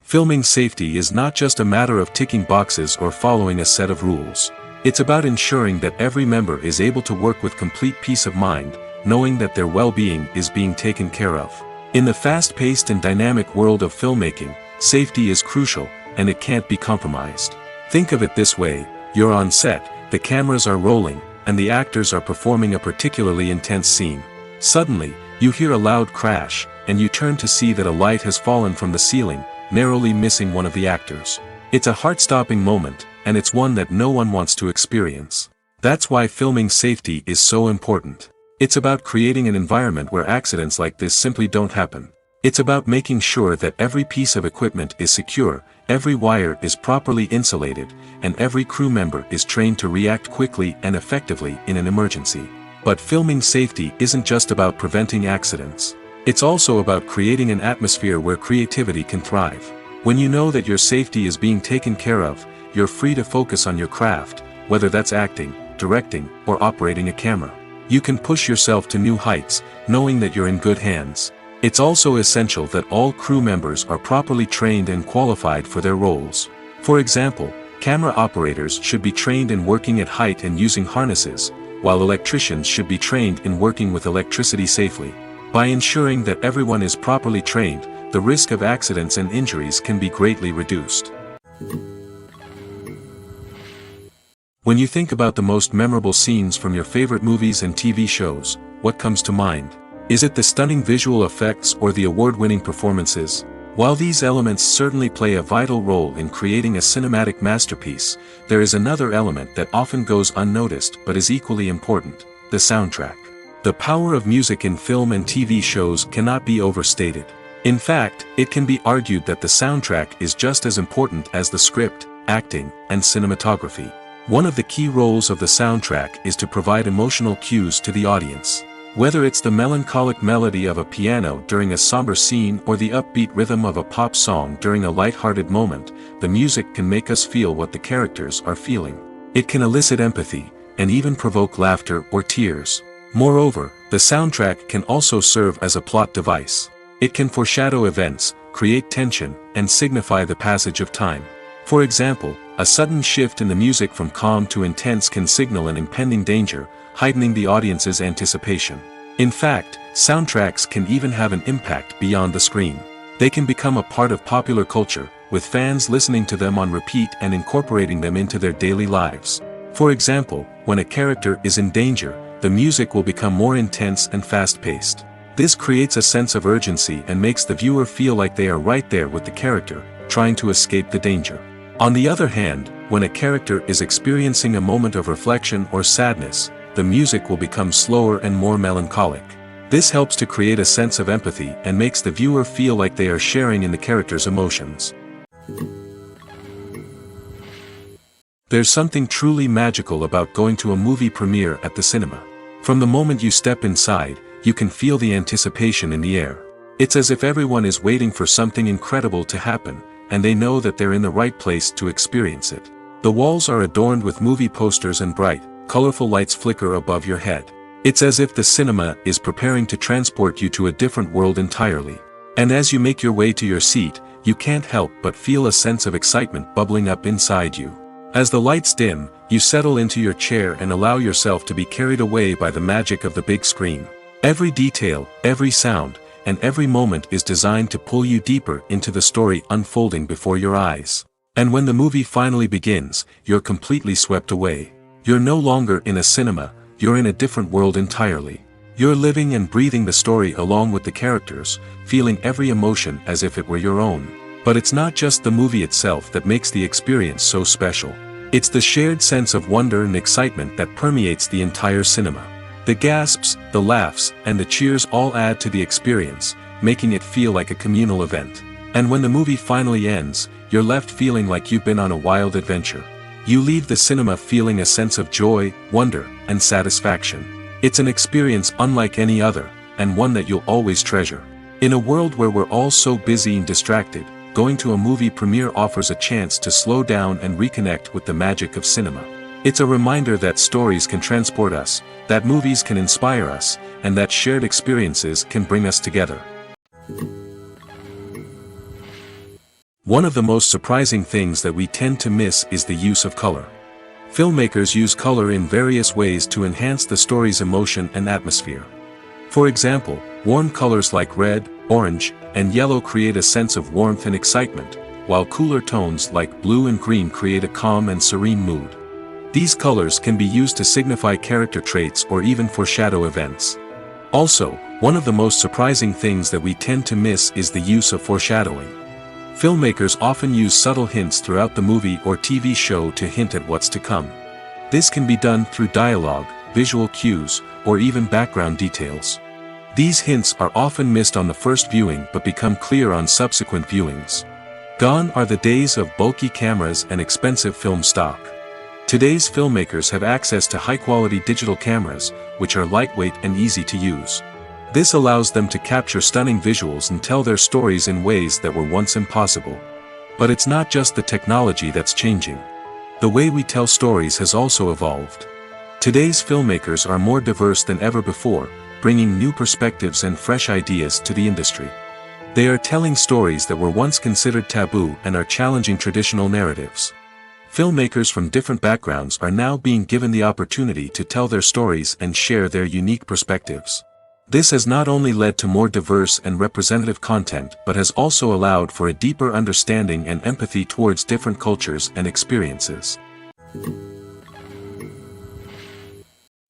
Filming safety is not just a matter of ticking boxes or following a set of rules. It's about ensuring that every member is able to work with complete peace of mind, knowing that their well-being is being taken care of. In the fast-paced and dynamic world of filmmaking, safety is crucial, and it can't be compromised. Think of it this way: you're on set, the cameras are rolling, and the actors are performing a particularly intense scene. Suddenly, you hear a loud crash, and you turn to see that a light has fallen from the ceiling, narrowly missing one of the actors. It's a heart-stopping moment, and it's one that no one wants to experience. That's why filming safety is so important. It's about creating an environment where accidents like this simply don't happen. It's about making sure that every piece of equipment is secure, every wire is properly insulated, and every crew member is trained to react quickly and effectively in an emergency. But filming safety isn't just about preventing accidents. It's also about creating an atmosphere where creativity can thrive. When you know that your safety is being taken care of, you're free to focus on your craft, whether that's acting, directing, or operating a camera. You can push yourself to new heights, knowing that you're in good hands. It's also essential that all crew members are properly trained and qualified for their roles. For example, camera operators should be trained in working at height and using harnesses, while electricians should be trained in working with electricity safely. By ensuring that everyone is properly trained, the risk of accidents and injuries can be greatly reduced. When you think about the most memorable scenes from your favorite movies and TV shows, what comes to mind? Is it the stunning visual effects or the award-winning performances? While these elements certainly play a vital role in creating a cinematic masterpiece, there is another element that often goes unnoticed but is equally important: the soundtrack. The power of music in film and TV shows cannot be overstated. In fact, it can be argued that the soundtrack is just as important as the script, acting, and cinematography. One of the key roles of the soundtrack is to provide emotional cues to the audience. Whether it's the melancholic melody of a piano during a somber scene or the upbeat rhythm of a pop song during a light-hearted moment, the music can make us feel what the characters are feeling. It can elicit empathy, and even provoke laughter or tears. Moreover, the soundtrack can also serve as a plot device. It can foreshadow events, create tension, and signify the passage of time. For example, a sudden shift in the music from calm to intense can signal an impending danger, heightening the audience's anticipation. In fact, soundtracks can even have an impact beyond the screen. They can become a part of popular culture, with fans listening to them on repeat and incorporating them into their daily lives. For example, when a character is in danger, the music will become more intense and fast-paced. This creates a sense of urgency and makes the viewer feel like they are right there with the character, trying to escape the danger. On the other hand, when a character is experiencing a moment of reflection or sadness, the music will become slower and more melancholic. This helps to create a sense of empathy and makes the viewer feel like they are sharing in the character's emotions. There's something truly magical about going to a movie premiere at the cinema. From the moment you step inside, you can feel the anticipation in the air. It's as if everyone is waiting for something incredible to happen, and they know that they're in the right place to experience it. The walls are adorned with movie posters and bright, colorful lights flicker above your head. It's as if the cinema is preparing to transport you to a different world entirely. And as you make your way to your seat, you can't help but feel a sense of excitement bubbling up inside you. As the lights dim, you settle into your chair and allow yourself to be carried away by the magic of the big screen. Every detail, every sound, and every moment is designed to pull you deeper into the story unfolding before your eyes. And when the movie finally begins, you're completely swept away. You're no longer in a cinema, you're in a different world entirely. You're living and breathing the story along with the characters, feeling every emotion as if it were your own. But it's not just the movie itself that makes the experience so special. It's the shared sense of wonder and excitement that permeates the entire cinema. The gasps, the laughs, and the cheers all add to the experience, making it feel like a communal event. And when the movie finally ends, you're left feeling like you've been on a wild adventure. You leave the cinema feeling a sense of joy, wonder, and satisfaction. It's an experience unlike any other, and one that you'll always treasure. In a world where we're all so busy and distracted, going to a movie premiere offers a chance to slow down and reconnect with the magic of cinema. It's a reminder that stories can transport us, that movies can inspire us, and that shared experiences can bring us together. One of the most surprising things that we tend to miss is the use of color. Filmmakers use color in various ways to enhance the story's emotion and atmosphere. For example, warm colors like red, orange, and yellow create a sense of warmth and excitement, while cooler tones like blue and green create a calm and serene mood. These colors can be used to signify character traits or even foreshadow events. Also, one of the most surprising things that we tend to miss is the use of foreshadowing. Filmmakers often use subtle hints throughout the movie or TV show to hint at what's to come. This can be done through dialogue, visual cues, or even background details. These hints are often missed on the first viewing but become clear on subsequent viewings. Gone are the days of bulky cameras and expensive film stock. Today's filmmakers have access to high-quality digital cameras, which are lightweight and easy to use. This allows them to capture stunning visuals and tell their stories in ways that were once impossible. But it's not just the technology that's changing. The way we tell stories has also evolved. Today's filmmakers are more diverse than ever before, bringing new perspectives and fresh ideas to the industry. They are telling stories that were once considered taboo and are challenging traditional narratives. Filmmakers from different backgrounds are now being given the opportunity to tell their stories and share their unique perspectives. This has not only led to more diverse and representative content but has also allowed for a deeper understanding and empathy towards different cultures and experiences.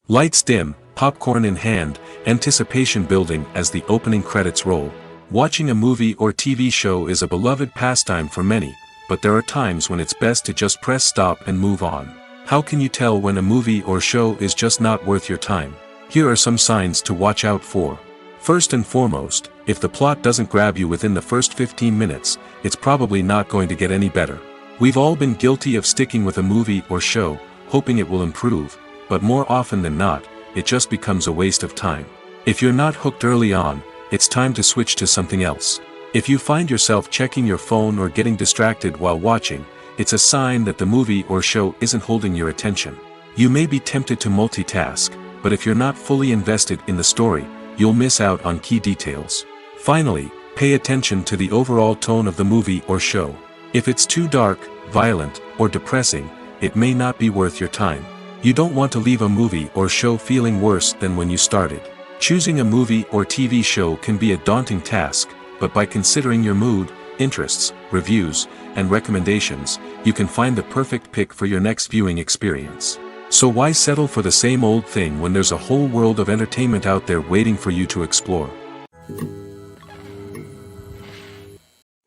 Lights dim, popcorn in hand, anticipation building as the opening credits roll. Watching a movie or TV show is a beloved pastime for many, but there are times when it's best to just press stop and move on. How can you tell when a movie or show is just not worth your time? Here are some signs to watch out for. First and foremost, if the plot doesn't grab you within the first 15 minutes, it's probably not going to get any better. We've all been guilty of sticking with a movie or show, hoping it will improve, but more often than not, it just becomes a waste of time. If you're not hooked early on, it's time to switch to something else. If you find yourself checking your phone or getting distracted while watching, it's a sign that the movie or show isn't holding your attention. You may be tempted to multitask, but if you're not fully invested in the story, you'll miss out on key details. Finally, pay attention to the overall tone of the movie or show. If it's too dark, violent, or depressing, it may not be worth your time. You don't want to leave a movie or show feeling worse than when you started. Choosing a movie or TV show can be a daunting task, but by considering your mood, interests, reviews, and recommendations, you can find the perfect pick for your next viewing experience. So why settle for the same old thing when there's a whole world of entertainment out there waiting for you to explore?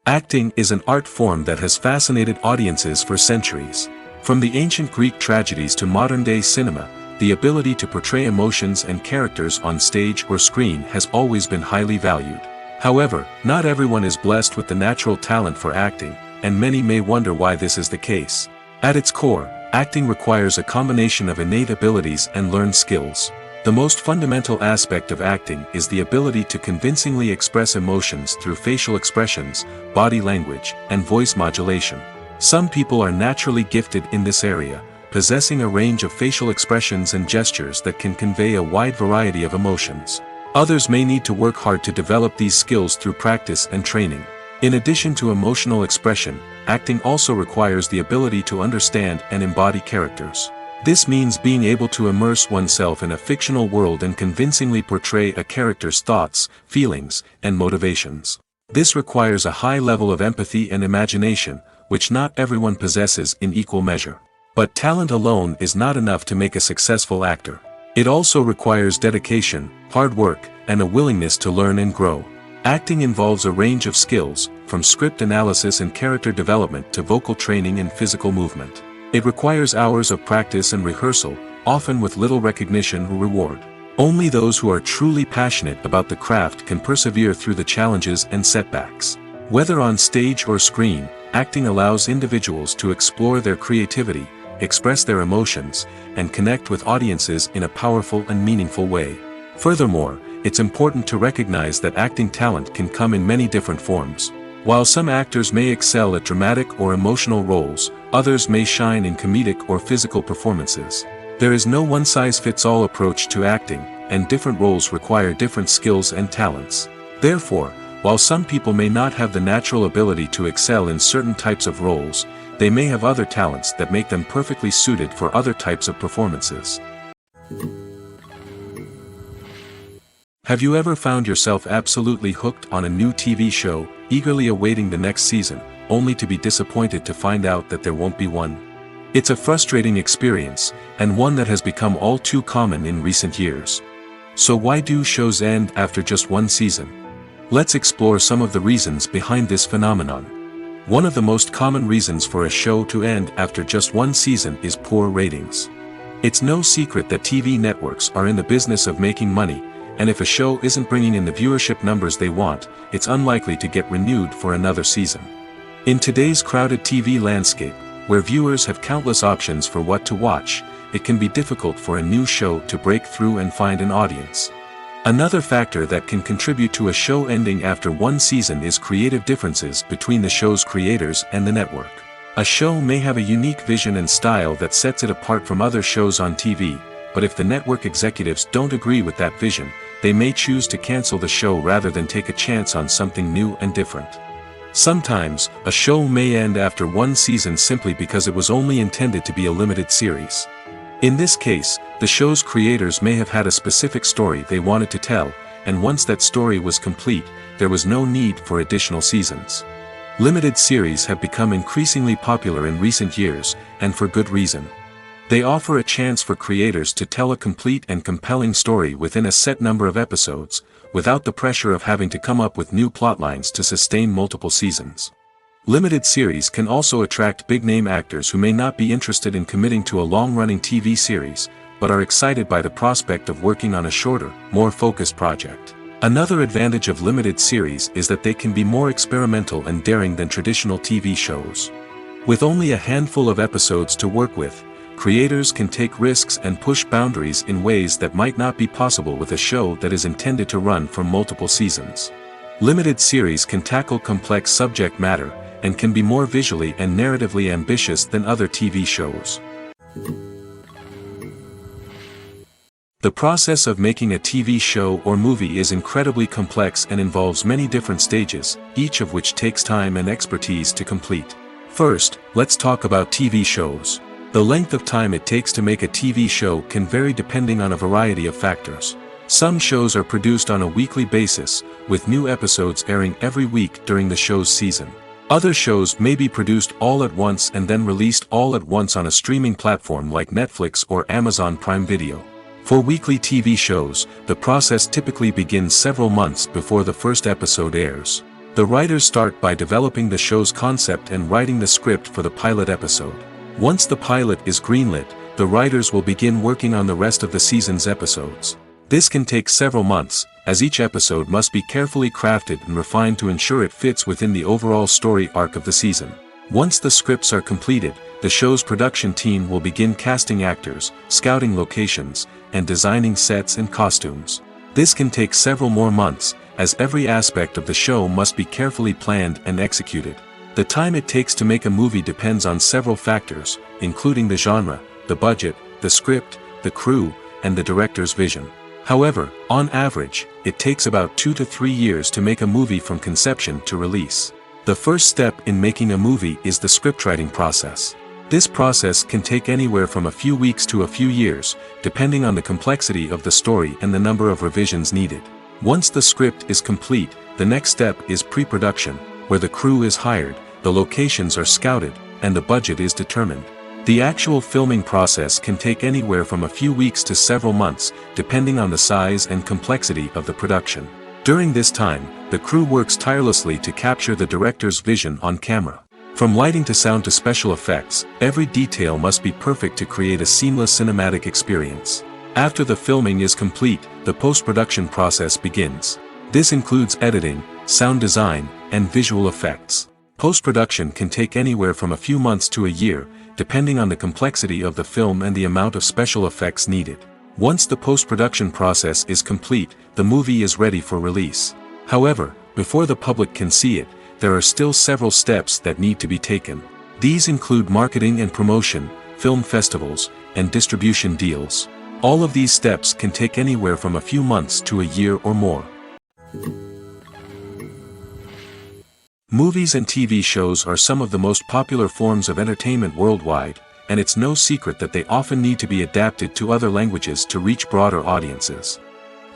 Acting is an art form that has fascinated audiences for centuries. From the ancient Greek tragedies to modern-day cinema, the ability to portray emotions and characters on stage or screen has always been highly valued. However, not everyone is blessed with the natural talent for acting, and many may wonder why this is the case. At its core, acting requires a combination of innate abilities and learned skills. The most fundamental aspect of acting is the ability to convincingly express emotions through facial expressions, body language, and voice modulation. Some people are naturally gifted in this area, possessing a range of facial expressions and gestures that can convey a wide variety of emotions. Others may need to work hard to develop these skills through practice and training. In addition to emotional expression, acting also requires the ability to understand and embody characters. This means being able to immerse oneself in a fictional world and convincingly portray a character's thoughts, feelings, and motivations. This requires a high level of empathy and imagination, which not everyone possesses in equal measure. But talent alone is not enough to make a successful actor. It also requires dedication, hard work, and a willingness to learn and grow. Acting involves a range of skills, from script analysis and character development to vocal training and physical movement. It requires hours of practice and rehearsal, often with little recognition or reward. Only those who are truly passionate about the craft can persevere through the challenges and setbacks. Whether on stage or screen, acting allows individuals to explore their creativity, express their emotions, and connect with audiences in a powerful and meaningful way. Furthermore, it's important to recognize that acting talent can come in many different forms. While some actors may excel at dramatic or emotional roles, others may shine in comedic or physical performances. There is no one-size-fits-all approach to acting, and different roles require different skills and talents. Therefore, while some people may not have the natural ability to excel in certain types of roles, they may have other talents that make them perfectly suited for other types of performances. Have you ever found yourself absolutely hooked on a new TV show, eagerly awaiting the next season, only to be disappointed to find out that there won't be one? It's a frustrating experience, and one that has become all too common in recent years. So why do shows end after just one season? Let's explore some of the reasons behind this phenomenon. One of the most common reasons for a show to end after just one season is poor ratings. It's no secret that TV networks are in the business of making money, and if a show isn't bringing in the viewership numbers they want, it's unlikely to get renewed for another season. In today's crowded TV landscape, where viewers have countless options for what to watch, it can be difficult for a new show to break through and find an audience. Another factor that can contribute to a show ending after one season is creative differences between the show's creators and the network. A show may have a unique vision and style that sets it apart from other shows on TV, but if the network executives don't agree with that vision, they may choose to cancel the show rather than take a chance on something new and different. Sometimes, a show may end after one season simply because it was only intended to be a limited series. In this case, the show's creators may have had a specific story they wanted to tell, and once that story was complete, there was no need for additional seasons. Limited series have become increasingly popular in recent years, and for good reason. They offer a chance for creators to tell a complete and compelling story within a set number of episodes, without the pressure of having to come up with new plotlines to sustain multiple seasons. Limited series can also attract big-name actors who may not be interested in committing to a long-running TV series, but are excited by the prospect of working on a shorter, more focused project. Another advantage of limited series is that they can be more experimental and daring than traditional TV shows. With only a handful of episodes to work with, creators can take risks and push boundaries in ways that might not be possible with a show that is intended to run for multiple seasons. Limited series can tackle complex subject matter, and can be more visually and narratively ambitious than other TV shows. The process of making a TV show or movie is incredibly complex and involves many different stages, each of which takes time and expertise to complete. First, let's talk about TV shows. The length of time it takes to make a TV show can vary depending on a variety of factors. Some shows are produced on a weekly basis, with new episodes airing every week during the show's season. Other shows may be produced all at once and then released all at once on a streaming platform like Netflix or Amazon Prime Video. For weekly TV shows, the process typically begins several months before the first episode airs. The writers start by developing the show's concept and writing the script for the pilot episode. Once the pilot is greenlit, the writers will begin working on the rest of the season's episodes. This can take several months, as each episode must be carefully crafted and refined to ensure it fits within the overall story arc of the season. Once the scripts are completed, the show's production team will begin casting actors, scouting locations, and designing sets and costumes. This can take several more months, as every aspect of the show must be carefully planned and executed. The time it takes to make a movie depends on several factors, including the genre, the budget, the script, the crew, and the director's vision. However, on average, it takes about 2 to 3 years to make a movie from conception to release. The first step in making a movie is the scriptwriting process. This process can take anywhere from a few weeks to a few years, depending on the complexity of the story and the number of revisions needed. Once the script is complete, the next step is pre-production, where the crew is hired, the locations are scouted, and the budget is determined. The actual filming process can take anywhere from a few weeks to several months, depending on the size and complexity of the production. During this time, the crew works tirelessly to capture the director's vision on camera. From lighting to sound to special effects, every detail must be perfect to create a seamless cinematic experience. After the filming is complete, the post-production process begins. This includes editing, sound design, and visual effects. Post-production can take anywhere from a few months to a year, depending on the complexity of the film and the amount of special effects needed. Once the post-production process is complete, the movie is ready for release. However, before the public can see it, there are still several steps that need to be taken. These include marketing and promotion, film festivals, and distribution deals. All of these steps can take anywhere from a few months to a year or more. Movies and TV shows are some of the most popular forms of entertainment worldwide, and it's no secret that they often need to be adapted to other languages to reach broader audiences.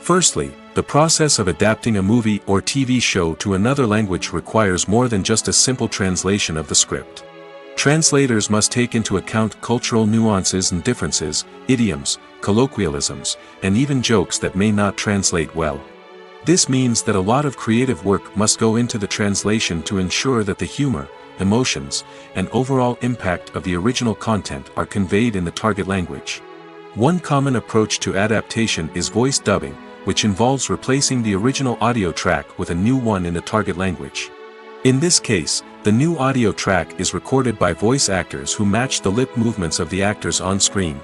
Firstly, the process of adapting a movie or TV show to another language requires more than just a simple translation of the script. Translators must take into account cultural nuances and differences, idioms, colloquialisms, and even jokes that may not translate well. This means that a lot of creative work must go into the translation to ensure that the humor, emotions, and overall impact of the original content are conveyed in the target language. One common approach to adaptation is voice dubbing, which involves replacing the original audio track with a new one in the target language. In this case, the new audio track is recorded by voice actors who match the lip movements of the actors on screen.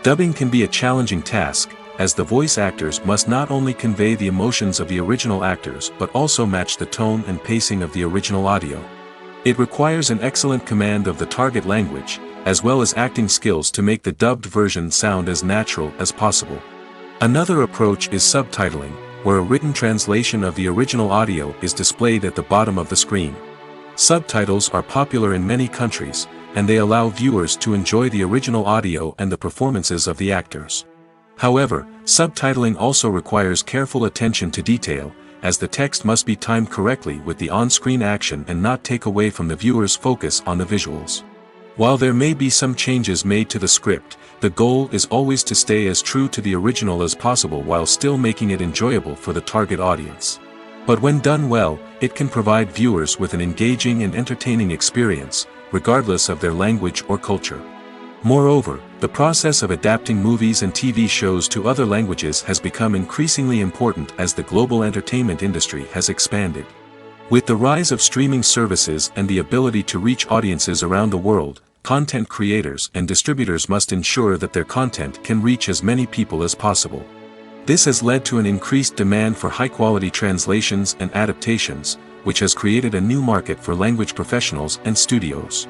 Dubbing can be a challenging task, as the voice actors must not only convey the emotions of the original actors but also match the tone and pacing of the original audio. It requires an excellent command of the target language, as well as acting skills to make the dubbed version sound as natural as possible. Another approach is subtitling, where a written translation of the original audio is displayed at the bottom of the screen. Subtitles are popular in many countries, and they allow viewers to enjoy the original audio and the performances of the actors. However, subtitling also requires careful attention to detail, as the text must be timed correctly with the on-screen action and not take away from the viewer's focus on the visuals. While there may be some changes made to the script, the goal is always to stay as true to the original as possible while still making it enjoyable for the target audience. But when done well, it can provide viewers with an engaging and entertaining experience, regardless of their language or culture. Moreover, the process of adapting movies and TV shows to other languages has become increasingly important as the global entertainment industry has expanded. With the rise of streaming services and the ability to reach audiences around the world, content creators and distributors must ensure that their content can reach as many people as possible. This has led to an increased demand for high-quality translations and adaptations, which has created a new market for language professionals and studios.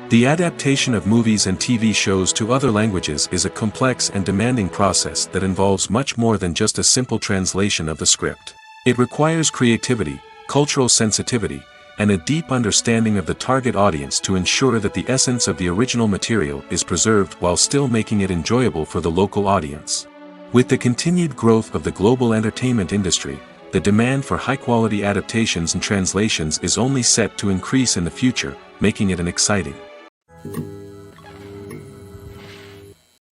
The adaptation of movies and TV shows to other languages is a complex and demanding process that involves much more than just a simple translation of the script. It requires creativity, cultural sensitivity, and a deep understanding of the target audience to ensure that the essence of the original material is preserved while still making it enjoyable for the local audience. With the continued growth of the global entertainment industry, the demand for high-quality adaptations and translations is only set to increase in the future, making it an exciting.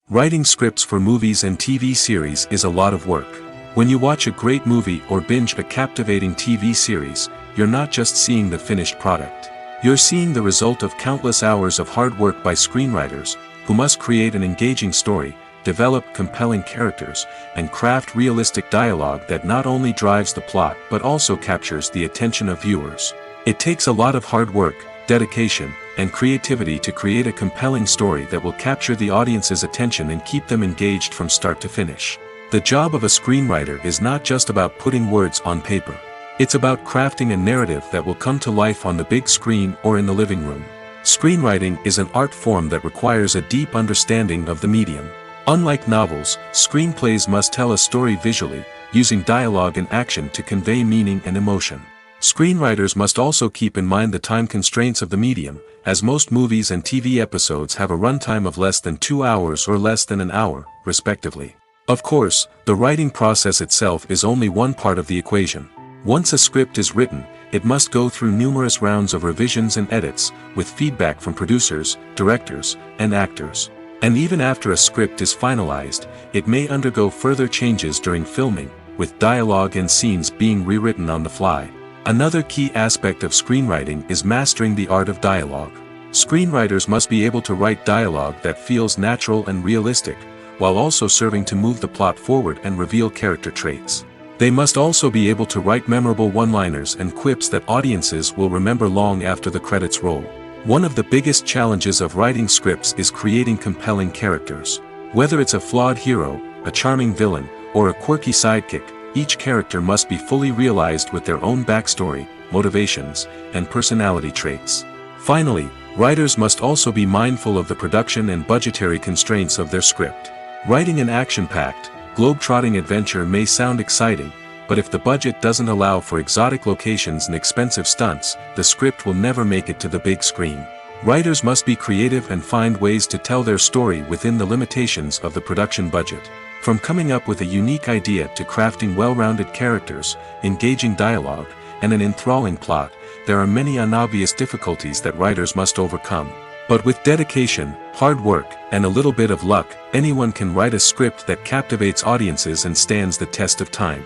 Writing scripts for movies and TV series is a lot of work. When you watch a great movie or binge a captivating TV series, you're not just seeing the finished product. You're seeing the result of countless hours of hard work by screenwriters, who must create an engaging story, develop compelling characters, and craft realistic dialogue that not only drives the plot but also captures the attention of viewers. It takes a lot of hard work, dedication, and creativity to create a compelling story that will capture the audience's attention and keep them engaged from start to finish. The job of a screenwriter is not just about putting words on paper. It's about crafting a narrative that will come to life on the big screen or in the living room. Screenwriting is an art form that requires a deep understanding of the medium. Unlike novels, screenplays must tell a story visually, using dialogue and action to convey meaning and emotion. Screenwriters must also keep in mind the time constraints of the medium, as most movies and TV episodes have a runtime of less than 2 hours or less than an hour, respectively. Of course, the writing process itself is only one part of the equation. Once a script is written, it must go through numerous rounds of revisions and edits, with feedback from producers, directors, and actors. And even after a script is finalized, it may undergo further changes during filming, with dialogue and scenes being rewritten on the fly. Another key aspect of screenwriting is mastering the art of dialogue. Screenwriters must be able to write dialogue that feels natural and realistic, while also serving to move the plot forward and reveal character traits. They must also be able to write memorable one-liners and quips that audiences will remember long after the credits roll. One of the biggest challenges of writing scripts is creating compelling characters. Whether it's a flawed hero, a charming villain, or a quirky sidekick, each character must be fully realized with their own backstory, motivations, and personality traits. Finally, writers must also be mindful of the production and budgetary constraints of their script. Writing an action-packed, globe-trotting adventure may sound exciting, but if the budget doesn't allow for exotic locations and expensive stunts, the script will never make it to the big screen. Writers must be creative and find ways to tell their story within the limitations of the production budget. From coming up with a unique idea to crafting well-rounded characters, engaging dialogue, and an enthralling plot, there are many unobvious difficulties that writers must overcome. But with dedication, hard work, and a little bit of luck, anyone can write a script that captivates audiences and stands the test of time.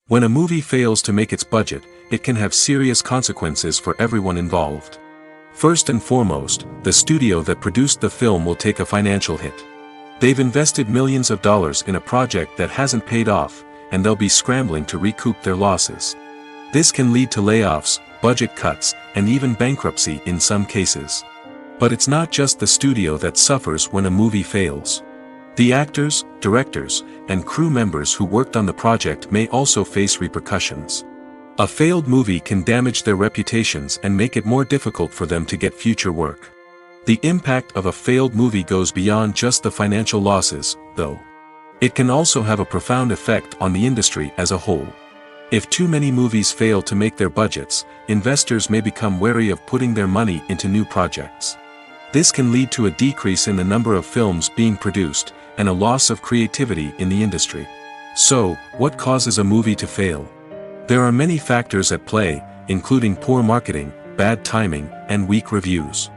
When a movie fails to make its budget, it can have serious consequences for everyone involved. First and foremost, the studio that produced the film will take a financial hit. They've invested millions of dollars in a project that hasn't paid off, and they'll be scrambling to recoup their losses. This can lead to layoffs, budget cuts, and even bankruptcy in some cases. But it's not just the studio that suffers when a movie fails. The actors, directors, and crew members who worked on the project may also face repercussions. A failed movie can damage their reputations and make it more difficult for them to get future work. The impact of a failed movie goes beyond just the financial losses, though. It can also have a profound effect on the industry as a whole. If too many movies fail to make their budgets, investors may become wary of putting their money into new projects. This can lead to a decrease in the number of films being produced, and a loss of creativity in the industry. So, what causes a movie to fail? There are many factors at play, including poor marketing, bad timing, and weak reviews.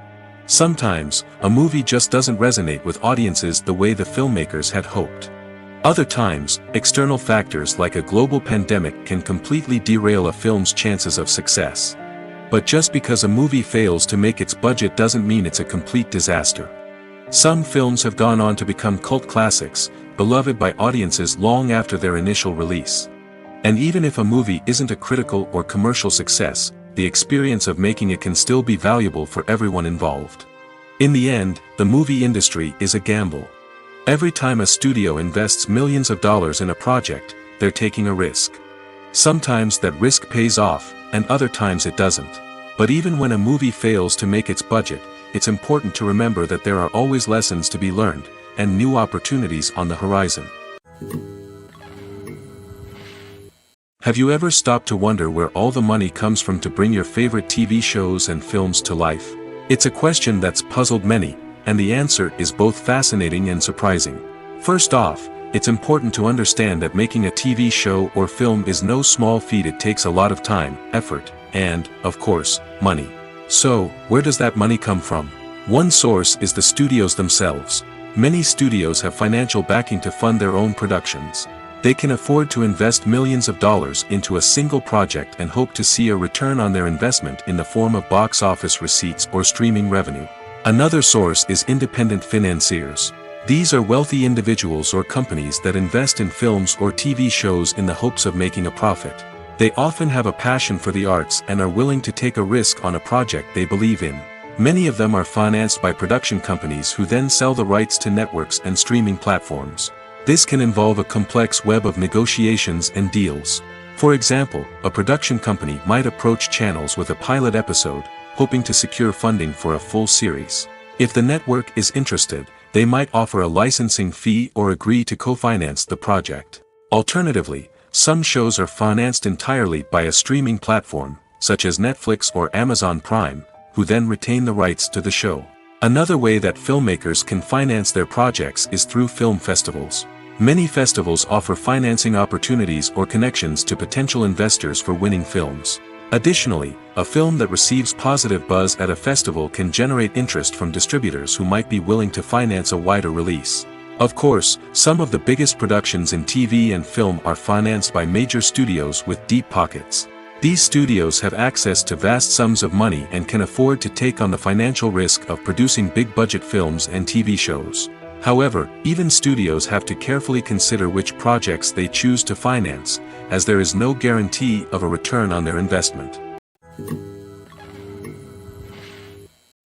Sometimes, a movie just doesn't resonate with audiences the way the filmmakers had hoped. Other times, external factors like a global pandemic can completely derail a film's chances of success. But just because a movie fails to make its budget doesn't mean it's a complete disaster. Some films have gone on to become cult classics, beloved by audiences long after their initial release. And even if a movie isn't a critical or commercial success, the experience of making it can still be valuable for everyone involved. In the end, the movie industry is a gamble. Every time a studio invests millions of dollars in a project, they're taking a risk. Sometimes that risk pays off, and other times it doesn't. But even when a movie fails to make its budget, it's important to remember that there are always lessons to be learned, and new opportunities on the horizon. Have you ever stopped to wonder where all the money comes from to bring your favorite TV shows and films to life? It's a question that's puzzled many, and the answer is both fascinating and surprising. First off, it's important to understand that making a TV show or film is no small feat. It takes a lot of time, effort, and, of course, money. So, where does that money come from? One source is the studios themselves. Many studios have financial backing to fund their own productions. They can afford to invest millions of dollars into a single project and hope to see a return on their investment in the form of box office receipts or streaming revenue. Another source is independent financiers. These are wealthy individuals or companies that invest in films or TV shows in the hopes of making a profit. They often have a passion for the arts and are willing to take a risk on a project they believe in. Many of them are financed by production companies who then sell the rights to networks and streaming platforms. This can involve a complex web of negotiations and deals. For example, a production company might approach channels with a pilot episode, hoping to secure funding for a full series. If the network is interested, they might offer a licensing fee or agree to co-finance the project. Alternatively, some shows are financed entirely by a streaming platform, such as Netflix or Amazon Prime, who then retain the rights to the show. Another way that filmmakers can finance their projects is through film festivals. Many festivals offer financing opportunities or connections to potential investors for winning films. Additionally, a film that receives positive buzz at a festival can generate interest from distributors who might be willing to finance a wider release. Of course, some of the biggest productions in TV and film are financed by major studios with deep pockets. These studios have access to vast sums of money and can afford to take on the financial risk of producing big-budget films and TV shows. However, even studios have to carefully consider which projects they choose to finance, as there is no guarantee of a return on their investment.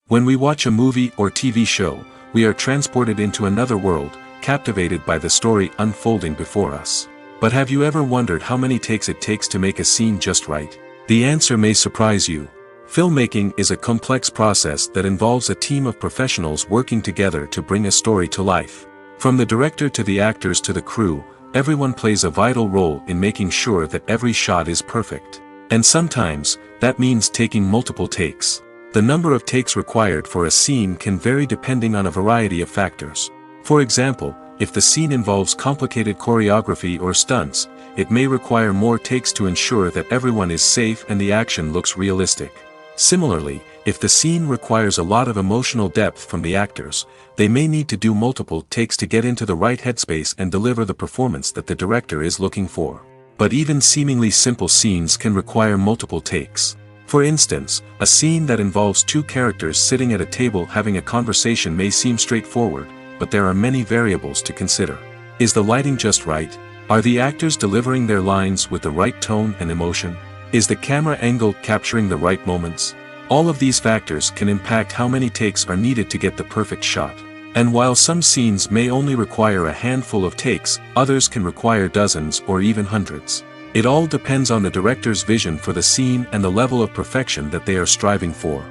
When we watch a movie or TV show, we are transported into another world, captivated by the story unfolding before us. But have you ever wondered how many takes it takes to make a scene just right? The answer may surprise you. Filmmaking is a complex process that involves a team of professionals working together to bring a story to life. From the director to the actors to the crew, everyone plays a vital role in making sure that every shot is perfect. And sometimes, that means taking multiple takes. The number of takes required for a scene can vary depending on a variety of factors. For example, if the scene involves complicated choreography or stunts, it may require more takes to ensure that everyone is safe and the action looks realistic. Similarly, if the scene requires a lot of emotional depth from the actors, they may need to do multiple takes to get into the right headspace and deliver the performance that the director is looking for. But even seemingly simple scenes can require multiple takes. For instance, a scene that involves two characters sitting at a table having a conversation may seem straightforward, but there are many variables to consider. Is the lighting just right? Are the actors delivering their lines with the right tone and emotion? Is the camera angle capturing the right moments? All of these factors can impact how many takes are needed to get the perfect shot. And while some scenes may only require a handful of takes, others can require dozens or even hundreds. It all depends on the director's vision for the scene and the level of perfection that they are striving for.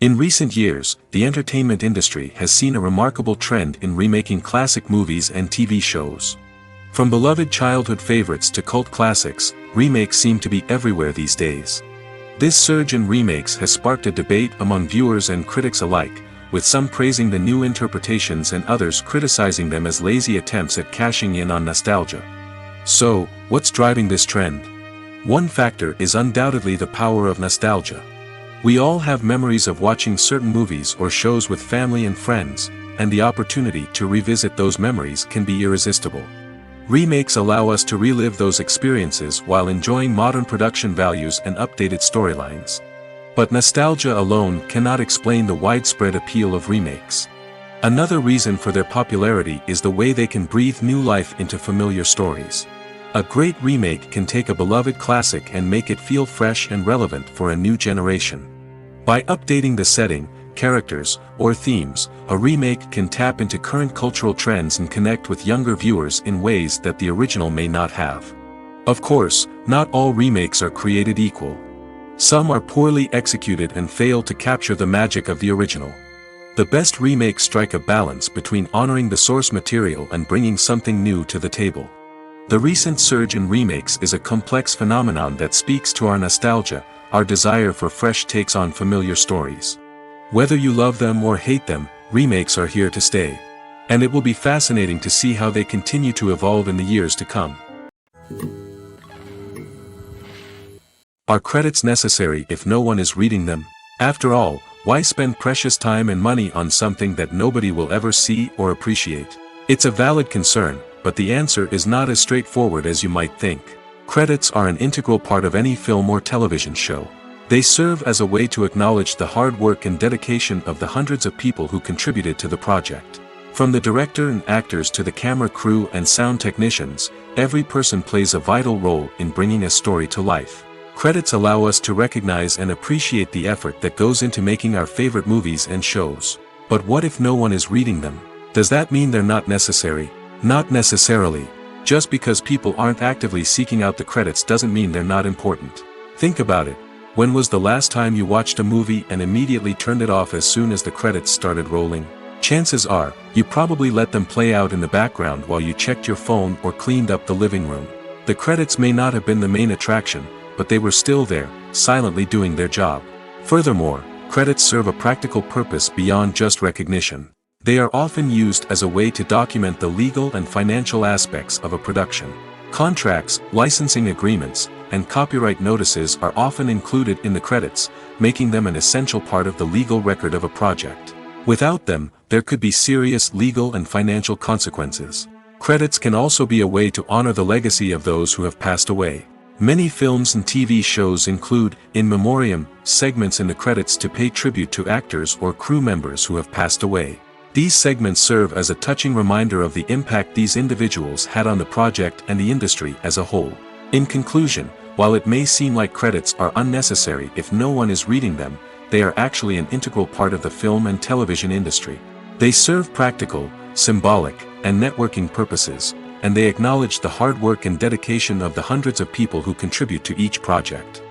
In recent years, the entertainment industry has seen a remarkable trend in remaking classic movies and TV shows. From beloved childhood favorites to cult classics, remakes seem to be everywhere these days. This surge in remakes has sparked a debate among viewers and critics alike, with some praising the new interpretations and others criticizing them as lazy attempts at cashing in on nostalgia. So, what's driving this trend? One factor is undoubtedly the power of nostalgia. We all have memories of watching certain movies or shows with family and friends, and the opportunity to revisit those memories can be irresistible. Remakes allow us to relive those experiences while enjoying modern production values and updated storylines. But nostalgia alone cannot explain the widespread appeal of remakes. Another reason for their popularity is the way they can breathe new life into familiar stories. A great remake can take a beloved classic and make it feel fresh and relevant for a new generation. By updating the setting, characters, or themes, a remake can tap into current cultural trends and connect with younger viewers in ways that the original may not have. Of course, not all remakes are created equal. Some are poorly executed and fail to capture the magic of the original. The best remakes strike a balance between honoring the source material and bringing something new to the table. The recent surge in remakes is a complex phenomenon that speaks to our nostalgia, our desire for fresh takes on familiar stories. Whether you love them or hate them, remakes are here to stay. And it will be fascinating to see how they continue to evolve in the years to come. Are credits necessary if no one is reading them? After all, why spend precious time and money on something that nobody will ever see or appreciate? It's a valid concern, but the answer is not as straightforward as you might think. Credits are an integral part of any film or television show. They serve as a way to acknowledge the hard work and dedication of the hundreds of people who contributed to the project. From the director and actors to the camera crew and sound technicians, every person plays a vital role in bringing a story to life. Credits allow us to recognize and appreciate the effort that goes into making our favorite movies and shows. But what if no one is reading them? Does that mean they're not necessary? Not necessarily. Just because people aren't actively seeking out the credits doesn't mean they're not important. Think about it. When was the last time you watched a movie and immediately turned it off as soon as the credits started rolling? Chances are, you probably let them play out in the background while you checked your phone or cleaned up the living room. The credits may not have been the main attraction, but they were still there, silently doing their job. Furthermore, credits serve a practical purpose beyond just recognition. They are often used as a way to document the legal and financial aspects of a production. Contracts, licensing agreements, and copyright notices are often included in the credits, making them an essential part of the legal record of a project. Without them, there could be serious legal and financial consequences. Credits can also be a way to honor the legacy of those who have passed away. Many films and TV shows include, in memoriam, segments in the credits to pay tribute to actors or crew members who have passed away. These segments serve as a touching reminder of the impact these individuals had on the project and the industry as a whole. In conclusion, while it may seem like credits are unnecessary if no one is reading them, they are actually an integral part of the film and television industry. They serve practical, symbolic, and networking purposes, and they acknowledge the hard work and dedication of the hundreds of people who contribute to each project.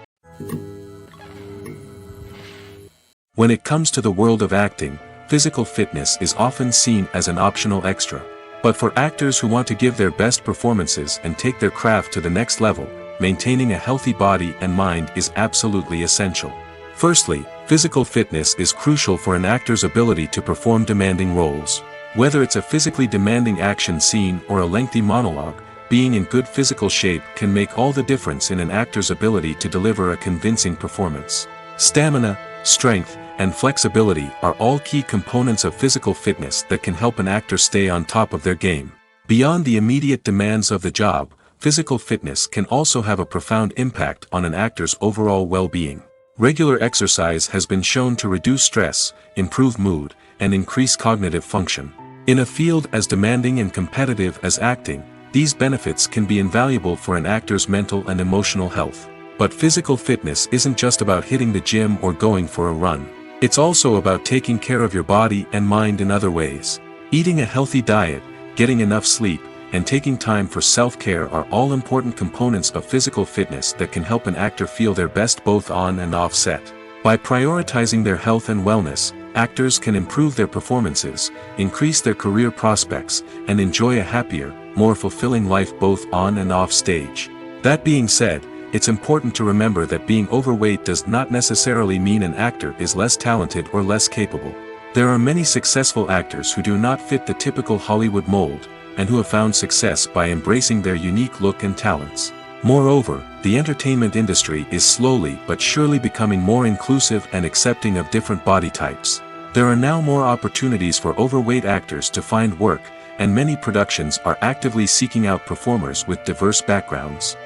When it comes to the world of acting, physical fitness is often seen as an optional extra. But for actors who want to give their best performances and take their craft to the next level, maintaining a healthy body and mind is absolutely essential. Firstly, physical fitness is crucial for an actor's ability to perform demanding roles. Whether it's a physically demanding action scene or a lengthy monologue, being in good physical shape can make all the difference in an actor's ability to deliver a convincing performance. Stamina, strength, and flexibility are all key components of physical fitness that can help an actor stay on top of their game. Beyond the immediate demands of the job, physical fitness can also have a profound impact on an actor's overall well-being. Regular exercise has been shown to reduce stress, improve mood, and increase cognitive function. In a field as demanding and competitive as acting, these benefits can be invaluable for an actor's mental and emotional health. But physical fitness isn't just about hitting the gym or going for a run. It's also about taking care of your body and mind in other ways. Eating a healthy diet, getting enough sleep, and taking time for self-care are all important components of physical fitness that can help an actor feel their best both on and off set. By prioritizing their health and wellness, actors can improve their performances, increase their career prospects, and enjoy a happier, more fulfilling life both on and off stage. That being said, it's important to remember that being overweight does not necessarily mean an actor is less talented or less capable. There are many successful actors who do not fit the typical Hollywood mold, and who have found success by embracing their unique look and talents. Moreover, the entertainment industry is slowly but surely becoming more inclusive and accepting of different body types. There are now more opportunities for overweight actors to find work, and many productions are actively seeking out performers with diverse backgrounds.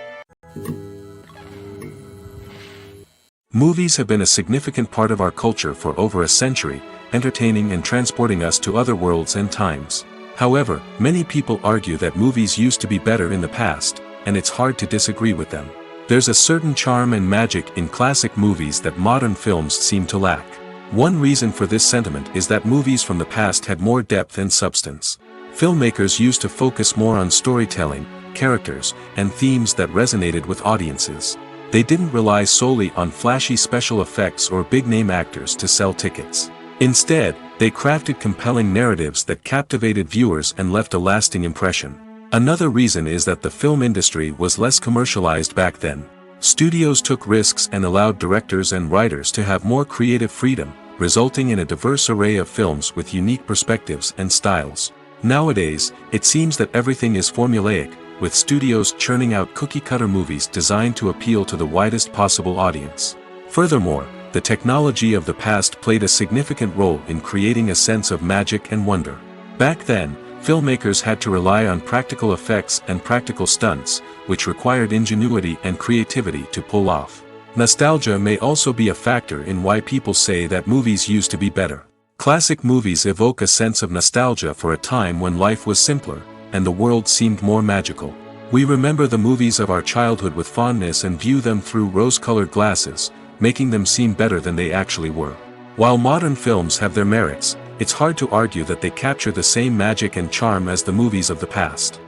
Movies have been a significant part of our culture for over a century, entertaining and transporting us to other worlds and times. However, many people argue that movies used to be better in the past, and it's hard to disagree with them. There's a certain charm and magic in classic movies that modern films seem to lack. One reason for this sentiment is that movies from the past had more depth and substance. Filmmakers used to focus more on storytelling, characters, and themes that resonated with audiences. They didn't rely solely on flashy special effects or big-name actors to sell tickets. Instead, they crafted compelling narratives that captivated viewers and left a lasting impression. Another reason is that the film industry was less commercialized back then. Studios took risks and allowed directors and writers to have more creative freedom, resulting in a diverse array of films with unique perspectives and styles. Nowadays, it seems that everything is formulaic, with studios churning out cookie-cutter movies designed to appeal to the widest possible audience. Furthermore, the technology of the past played a significant role in creating a sense of magic and wonder. Back then, filmmakers had to rely on practical effects and practical stunts, which required ingenuity and creativity to pull off. Nostalgia may also be a factor in why people say that movies used to be better. Classic movies evoke a sense of nostalgia for a time when life was simpler, and the world seemed more magical. We remember the movies of our childhood with fondness and view them through rose-colored glasses, making them seem better than they actually were. While modern films have their merits, it's hard to argue that they capture the same magic and charm as the movies of the past.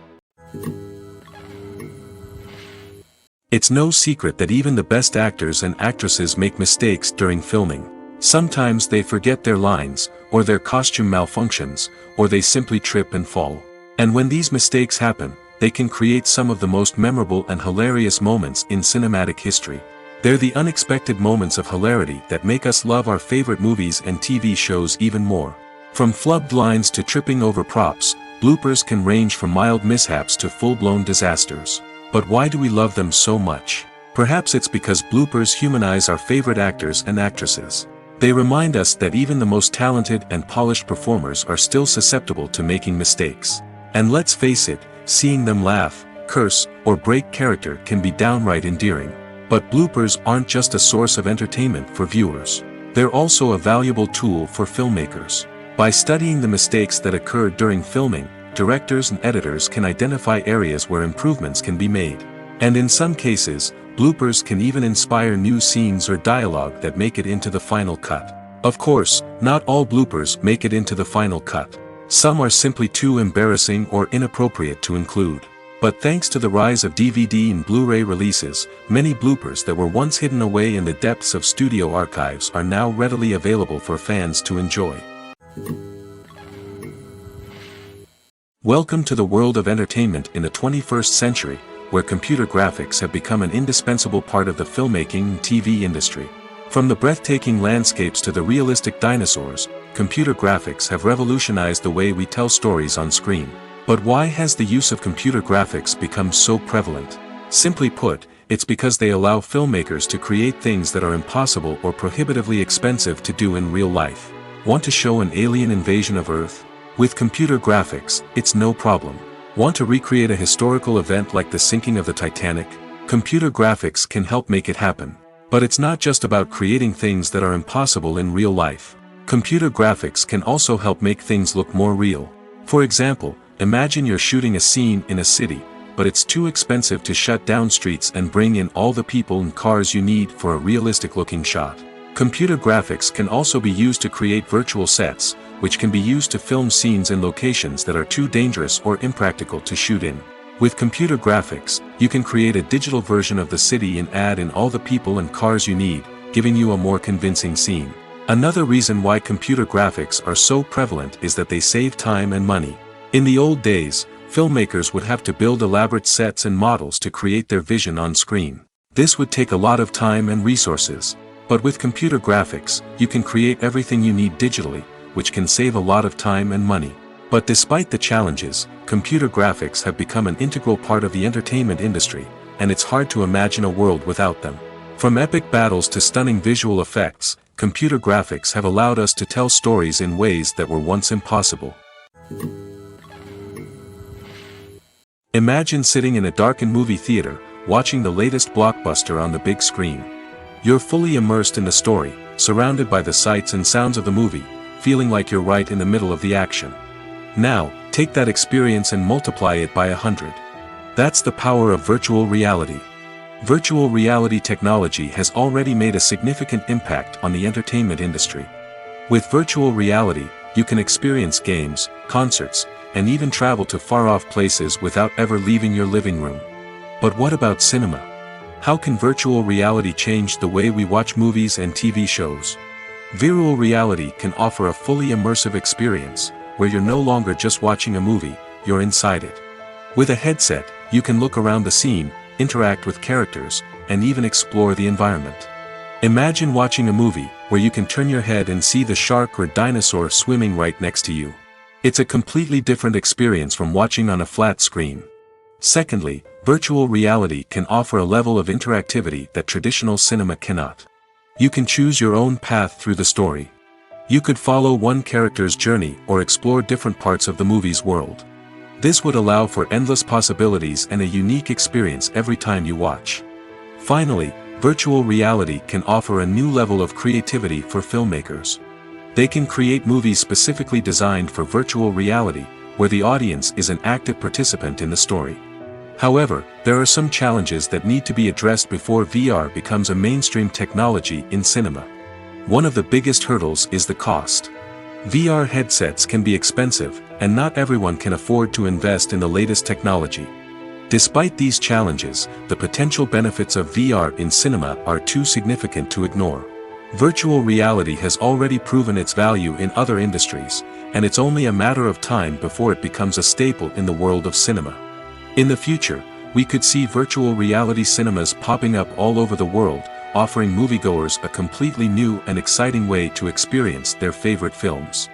It's no secret that even the best actors and actresses make mistakes during filming. Sometimes they forget their lines, or their costume malfunctions, or they simply trip and fall. And when these mistakes happen, they can create some of the most memorable and hilarious moments in cinematic history. They're the unexpected moments of hilarity that make us love our favorite movies and TV shows even more. From flubbed lines to tripping over props, bloopers can range from mild mishaps to full-blown disasters. But why do we love them so much? Perhaps it's because bloopers humanize our favorite actors and actresses. They remind us that even the most talented and polished performers are still susceptible to making mistakes. And let's face it, seeing them laugh, curse, or break character can be downright endearing. But bloopers aren't just a source of entertainment for viewers. They're also a valuable tool for filmmakers. By studying the mistakes that occurred during filming, directors and editors can identify areas where improvements can be made. And in some cases, bloopers can even inspire new scenes or dialogue that make it into the final cut. Of course, not all bloopers make it into the final cut. Some are simply too embarrassing or inappropriate to include. But thanks to the rise of DVD and Blu-ray releases, many bloopers that were once hidden away in the depths of studio archives are now readily available for fans to enjoy. Welcome to the world of entertainment in the 21st century, where computer graphics have become an indispensable part of the filmmaking and TV industry. From the breathtaking landscapes to the realistic dinosaurs, computer graphics have revolutionized the way we tell stories on screen. But why has the use of computer graphics become so prevalent? Simply put, it's because they allow filmmakers to create things that are impossible or prohibitively expensive to do in real life. Want to show an alien invasion of Earth? With computer graphics, it's no problem. Want to recreate a historical event like the sinking of the Titanic? Computer graphics can help make it happen. But it's not just about creating things that are impossible in real life. Computer graphics can also help make things look more real. For example, imagine you're shooting a scene in a city, but it's too expensive to shut down streets and bring in all the people and cars you need for a realistic-looking shot. Computer graphics can also be used to create virtual sets, which can be used to film scenes in locations that are too dangerous or impractical to shoot in. With computer graphics, you can create a digital version of the city and add in all the people and cars you need, giving you a more convincing scene. Another reason why computer graphics are so prevalent is that they save time and money. In the old days, filmmakers would have to build elaborate sets and models to create their vision on screen. This would take a lot of time and resources. But with computer graphics, you can create everything you need digitally, which can save a lot of time and money. But despite the challenges, computer graphics have become an integral part of the entertainment industry, and it's hard to imagine a world without them. From epic battles to stunning visual effects, computer graphics have allowed us to tell stories in ways that were once impossible. Imagine sitting in a darkened movie theater, watching the latest blockbuster on the big screen. You're fully immersed in the story, surrounded by the sights and sounds of the movie, feeling like you're right in the middle of the action. Now, take that experience and multiply it by 100. That's the power of virtual reality. Virtual reality technology has already made a significant impact on the entertainment industry. With virtual reality, you can experience games, concerts, and even travel to far-off places without ever leaving your living room. But what about cinema? How can virtual reality change the way we watch movies and TV shows? Virtual reality can offer a fully immersive experience, where you're no longer just watching a movie, you're inside it. With a headset, you can look around the scene, interact with characters, and even explore the environment. Imagine watching a movie, where you can turn your head and see the shark or dinosaur swimming right next to you. It's a completely different experience from watching on a flat screen. Secondly, virtual reality can offer a level of interactivity that traditional cinema cannot. You can choose your own path through the story. You could follow one character's journey or explore different parts of the movie's world. This would allow for endless possibilities and a unique experience every time you watch. Finally, virtual reality can offer a new level of creativity for filmmakers. They can create movies specifically designed for virtual reality, where the audience is an active participant in the story. However, there are some challenges that need to be addressed before VR becomes a mainstream technology in cinema. One of the biggest hurdles is the cost. VR headsets can be expensive, and not everyone can afford to invest in the latest technology. Despite these challenges, the potential benefits of VR in cinema are too significant to ignore. Virtual reality has already proven its value in other industries, and it's only a matter of time before it becomes a staple in the world of cinema. In the future, we could see virtual reality cinemas popping up all over the world, offering moviegoers a completely new and exciting way to experience their favorite films.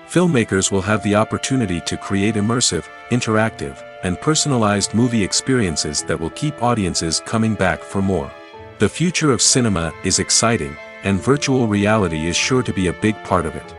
Filmmakers will have the opportunity to create immersive, interactive, and personalized movie experiences that will keep audiences coming back for more. The future of cinema is exciting, and virtual reality is sure to be a big part of it.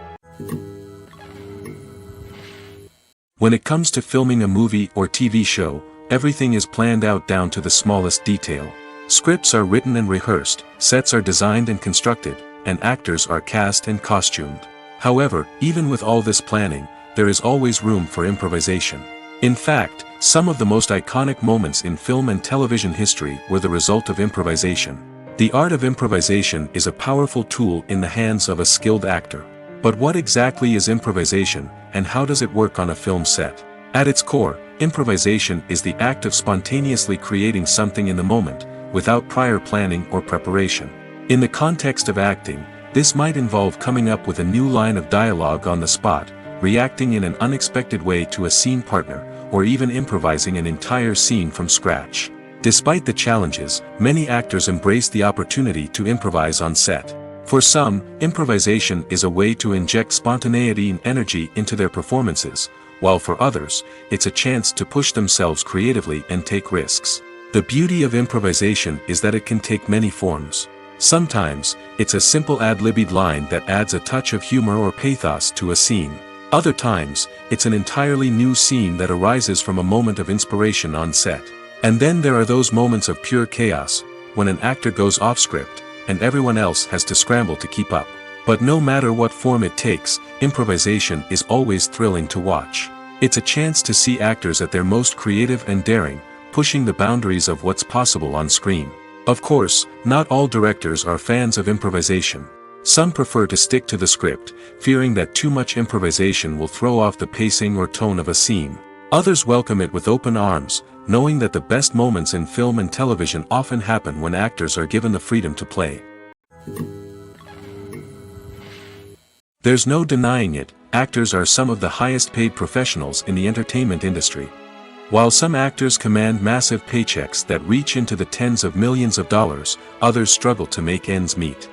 When it comes to filming a movie or TV show, everything is planned out down to the smallest detail. Scripts are written and rehearsed, sets are designed and constructed, and actors are cast and costumed. However, even with all this planning, there is always room for improvisation. In fact, some of the most iconic moments in film and television history were the result of improvisation. The art of improvisation is a powerful tool in the hands of a skilled actor. But what exactly is improvisation, and how does it work on a film set? At its core, improvisation is the act of spontaneously creating something in the moment, without prior planning or preparation. In the context of acting, this might involve coming up with a new line of dialogue on the spot, reacting in an unexpected way to a scene partner, or even improvising an entire scene from scratch. Despite the challenges, many actors embrace the opportunity to improvise on set. For some, improvisation is a way to inject spontaneity and energy into their performances, while for others, it's a chance to push themselves creatively and take risks. The beauty of improvisation is that it can take many forms. Sometimes, it's a simple ad-libbed line that adds a touch of humor or pathos to a scene. Other times, it's an entirely new scene that arises from a moment of inspiration on set. And then there are those moments of pure chaos, when an actor goes off script, and everyone else has to scramble to keep up. But no matter what form it takes, improvisation is always thrilling to watch. It's a chance to see actors at their most creative and daring, pushing the boundaries of what's possible on screen. Of course, not all directors are fans of improvisation. Some prefer to stick to the script, fearing that too much improvisation will throw off the pacing or tone of a scene. Others welcome it with open arms, knowing that the best moments in film and television often happen when actors are given the freedom to play. There's no denying it, actors are some of the highest paid professionals in the entertainment industry. While some actors command massive paychecks that reach into the tens of millions of dollars, others struggle to make ends meet.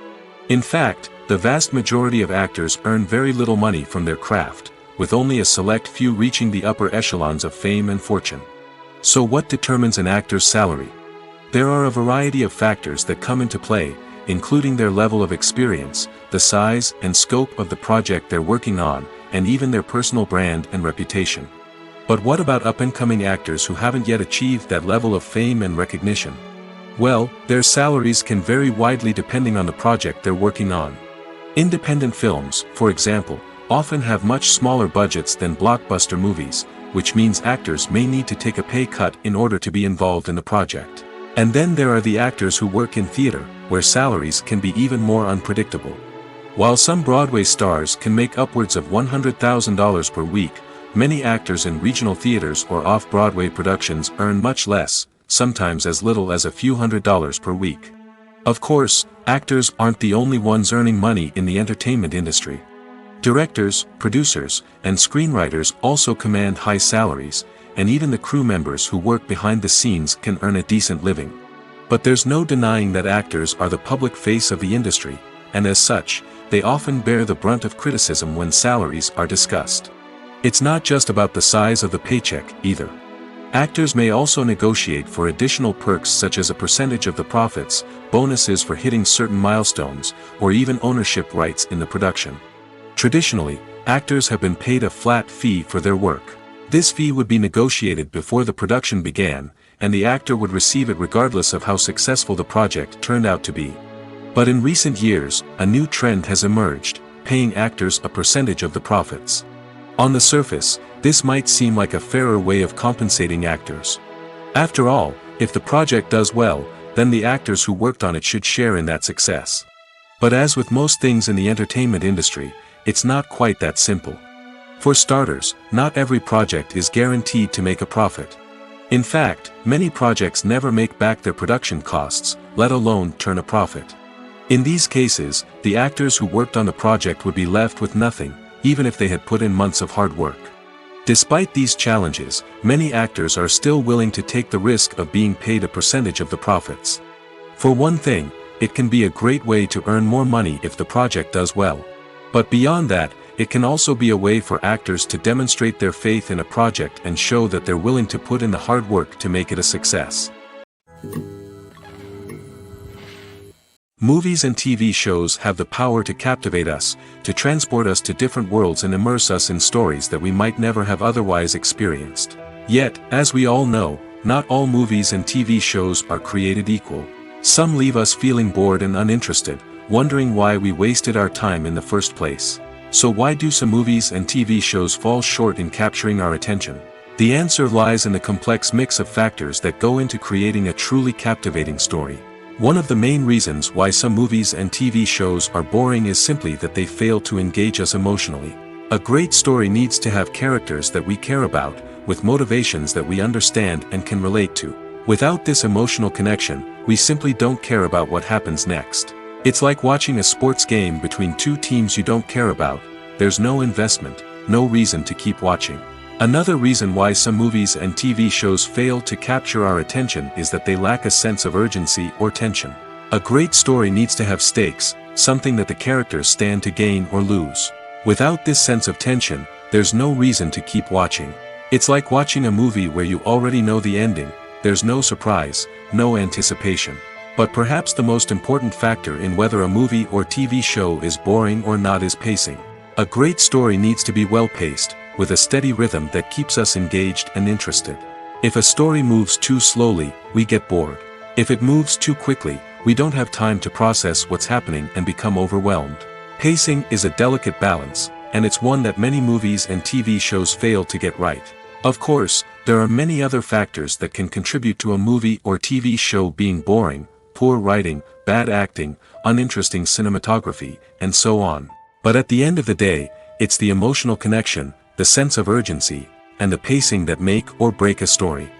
In fact, the vast majority of actors earn very little money from their craft, with only a select few reaching the upper echelons of fame and fortune. So what determines an actor's salary? There are a variety of factors that come into play, including their level of experience, the size and scope of the project they're working on, and even their personal brand and reputation. But what about up-and-coming actors who haven't yet achieved that level of fame and recognition? Well, their salaries can vary widely depending on the project they're working on. Independent films, for example, often have much smaller budgets than blockbuster movies, which means actors may need to take a pay cut in order to be involved in the project. And then there are the actors who work in theater, where salaries can be even more unpredictable. While some Broadway stars can make upwards of $100,000 per week, many actors in regional theaters or off-Broadway productions earn much less, sometimes as little as a few $100s per week. Of course, actors aren't the only ones earning money in the entertainment industry. Directors, producers, and screenwriters also command high salaries, and even the crew members who work behind the scenes can earn a decent living. But there's no denying that actors are the public face of the industry, and as such, they often bear the brunt of criticism when salaries are discussed. It's not just about the size of the paycheck, either. Actors may also negotiate for additional perks such as a percentage of the profits, bonuses for hitting certain milestones, or even ownership rights in the production. Traditionally, actors have been paid a flat fee for their work. This fee would be negotiated before the production began, and the actor would receive it regardless of how successful the project turned out to be. But in recent years, a new trend has emerged, paying actors a percentage of the profits. On the surface, this might seem like a fairer way of compensating actors. After all, if the project does well, then the actors who worked on it should share in that success. But as with most things in the entertainment industry, it's not quite that simple. For starters, not every project is guaranteed to make a profit. In fact, many projects never make back their production costs, let alone turn a profit. In these cases, the actors who worked on the project would be left with nothing, even if they had put in months of hard work. Despite these challenges, many actors are still willing to take the risk of being paid a percentage of the profits. For one thing, it can be a great way to earn more money if the project does well. But beyond that, it can also be a way for actors to demonstrate their faith in a project and show that they're willing to put in the hard work to make it a success. Movies and TV shows have the power to captivate us, to transport us to different worlds and immerse us in stories that we might never have otherwise experienced. Yet, as we all know, not all movies and TV shows are created equal. Some leave us feeling bored and uninterested, wondering why we wasted our time in the first place. So why do some movies and TV shows fall short in capturing our attention? The answer lies in the complex mix of factors that go into creating a truly captivating story. One of the main reasons why some movies and TV shows are boring is simply that they fail to engage us emotionally. A great story needs to have characters that we care about, with motivations that we understand and can relate to. Without this emotional connection, we simply don't care about what happens next. It's like watching a sports game between two teams you don't care about. There's no investment, no reason to keep watching. Another reason why some movies and TV shows fail to capture our attention is that they lack a sense of urgency or tension. A great story needs to have stakes, something that the characters stand to gain or lose. Without this sense of tension, there's no reason to keep watching. It's like watching a movie where you already know the ending. There's no surprise, no anticipation. But perhaps the most important factor in whether a movie or TV show is boring or not is pacing. A great story needs to be well-paced, with a steady rhythm that keeps us engaged and interested. If a story moves too slowly, we get bored. If it moves too quickly, we don't have time to process what's happening and become overwhelmed. Pacing is a delicate balance, and it's one that many movies and TV shows fail to get right. Of course, there are many other factors that can contribute to a movie or TV show being boring: poor writing, bad acting, uninteresting cinematography, and so on. But at the end of the day, it's the emotional connection, the sense of urgency, and the pacing that make or break a story.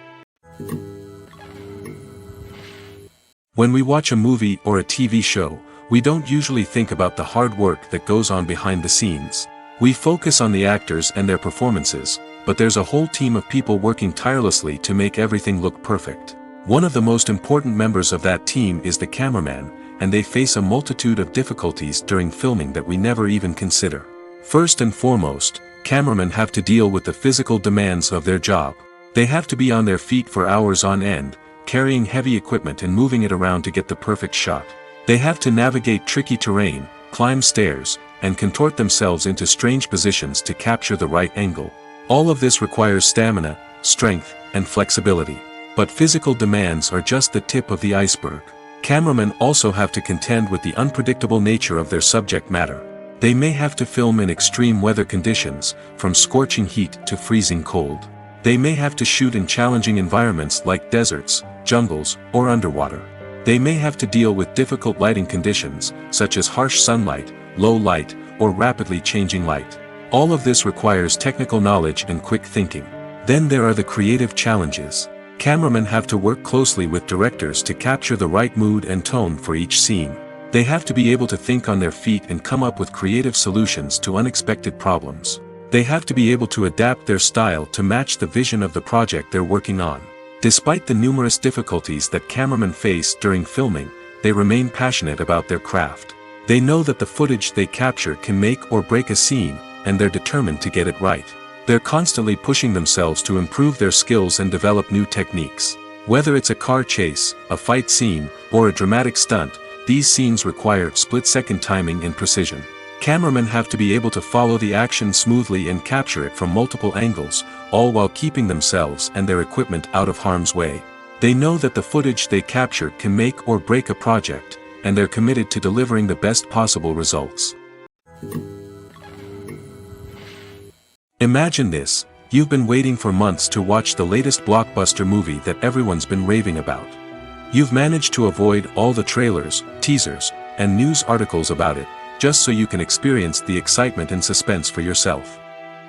When we watch a movie or a TV show, we don't usually think about the hard work that goes on behind the scenes. We focus on the actors and their performances, but there's a whole team of people working tirelessly to make everything look perfect. One of the most important members of that team is the cameraman, and they face a multitude of difficulties during filming that we never even consider. First and foremost, cameramen have to deal with the physical demands of their job. They have to be on their feet for hours on end, carrying heavy equipment and moving it around to get the perfect shot. They have to navigate tricky terrain, climb stairs, and contort themselves into strange positions to capture the right angle. All of this requires stamina, strength, and flexibility. But physical demands are just the tip of the iceberg. Cameramen also have to contend with the unpredictable nature of their subject matter. They may have to film in extreme weather conditions, from scorching heat to freezing cold. They may have to shoot in challenging environments like deserts, jungles, or underwater. They may have to deal with difficult lighting conditions, such as harsh sunlight, low light, or rapidly changing light. All of this requires technical knowledge and quick thinking. Then there are the creative challenges. Cameramen have to work closely with directors to capture the right mood and tone for each scene. They have to be able to think on their feet and come up with creative solutions to unexpected problems. They have to be able to adapt their style to match the vision of the project they're working on. Despite the numerous difficulties that cameramen face during filming, they remain passionate about their craft. They know that the footage they capture can make or break a scene, and they're determined to get it right. They're constantly pushing themselves to improve their skills and develop new techniques. Whether it's a car chase, a fight scene, or a dramatic stunt, these scenes require split-second timing and precision. Cameramen have to be able to follow the action smoothly and capture it from multiple angles, all while keeping themselves and their equipment out of harm's way. They know that the footage they capture can make or break a project, and they're committed to delivering the best possible results. Imagine this: you've been waiting for months to watch the latest blockbuster movie that everyone's been raving about. You've managed to avoid all the trailers, teasers, and news articles about it, just so you can experience the excitement and suspense for yourself.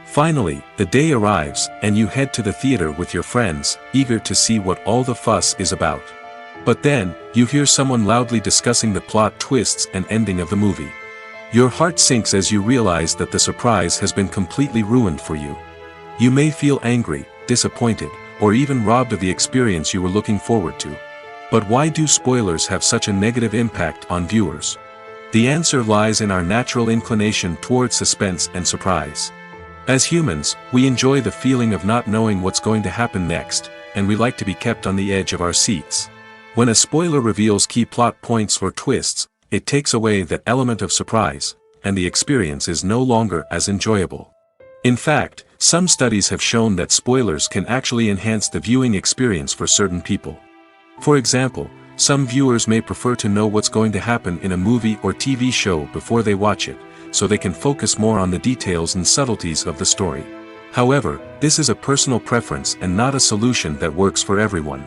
Finally, the day arrives, and you head to the theater with your friends, eager to see what all the fuss is about. But then, you hear someone loudly discussing the plot twists and ending of the movie. Your heart sinks as you realize that the surprise has been completely ruined for you. You may feel angry, disappointed, or even robbed of the experience you were looking forward to. But why do spoilers have such a negative impact on viewers? The answer lies in our natural inclination toward suspense and surprise. As humans, we enjoy the feeling of not knowing what's going to happen next, and we like to be kept on the edge of our seats. When a spoiler reveals key plot points or twists, it takes away that element of surprise, and the experience is no longer as enjoyable. In fact, some studies have shown that spoilers can actually enhance the viewing experience for certain people. For example, some viewers may prefer to know what's going to happen in a movie or TV show before they watch it, so they can focus more on the details and subtleties of the story. However, this is a personal preference and not a solution that works for everyone.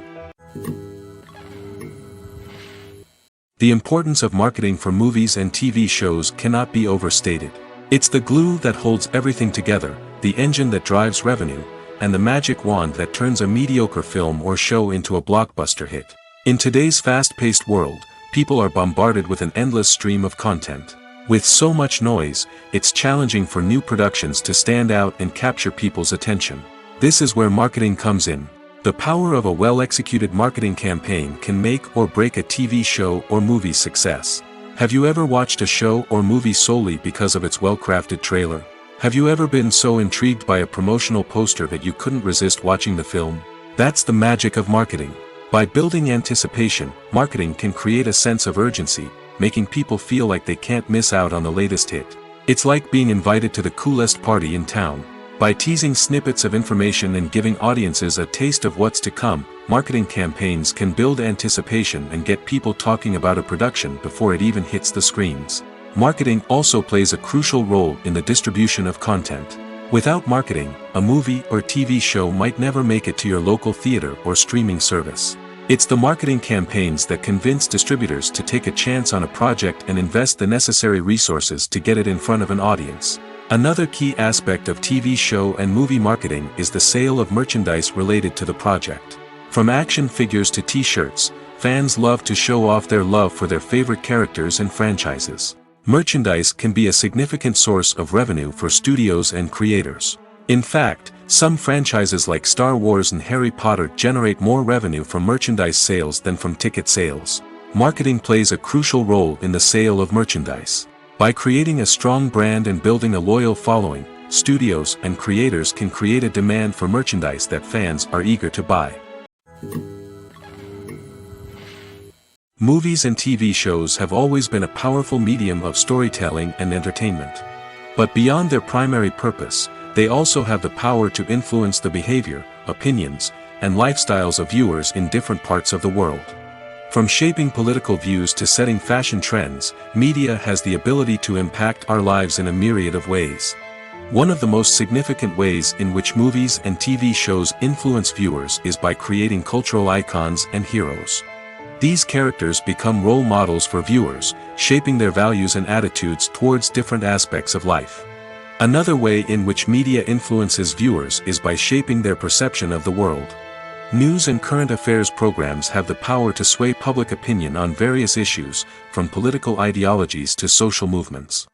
The importance of marketing for movies and TV shows cannot be overstated. It's the glue that holds everything together, the engine that drives revenue, and the magic wand that turns a mediocre film or show into a blockbuster hit. In today's fast-paced world, people are bombarded with an endless stream of content. With so much noise, it's challenging for new productions to stand out and capture people's attention. This is where marketing comes in. The power of a well-executed marketing campaign can make or break a TV show or movie's success. Have you ever watched a show or movie solely because of its well-crafted trailer? Have you ever been so intrigued by a promotional poster that you couldn't resist watching the film? That's the magic of marketing. By building anticipation, marketing can create a sense of urgency, making people feel like they can't miss out on the latest hit. It's like being invited to the coolest party in town. By teasing snippets of information and giving audiences a taste of what's to come, marketing campaigns can build anticipation and get people talking about a production before it even hits the screens. Marketing also plays a crucial role in the distribution of content. Without marketing, a movie or TV show might never make it to your local theater or streaming service. It's the marketing campaigns that convince distributors to take a chance on a project and invest the necessary resources to get it in front of an audience. Another key aspect of TV show and movie marketing is the sale of merchandise related to the project. From action figures to t-shirts, fans love to show off their love for their favorite characters and franchises. Merchandise can be a significant source of revenue for studios and creators. In fact, some franchises like Star Wars and Harry Potter generate more revenue from merchandise sales than from ticket sales. Marketing plays a crucial role in the sale of merchandise. By creating a strong brand and building a loyal following, studios and creators can create a demand for merchandise that fans are eager to buy. Movies and TV shows have always been a powerful medium of storytelling and entertainment. But beyond their primary purpose, they also have the power to influence the behavior, opinions, and lifestyles of viewers in different parts of the world. From shaping political views to setting fashion trends, media has the ability to impact our lives in a myriad of ways. One of the most significant ways in which movies and TV shows influence viewers is by creating cultural icons and heroes. These characters become role models for viewers, shaping their values and attitudes towards different aspects of life. Another way in which media influences viewers is by shaping their perception of the world. News and current affairs programs have the power to sway public opinion on various issues, from political ideologies to social movements.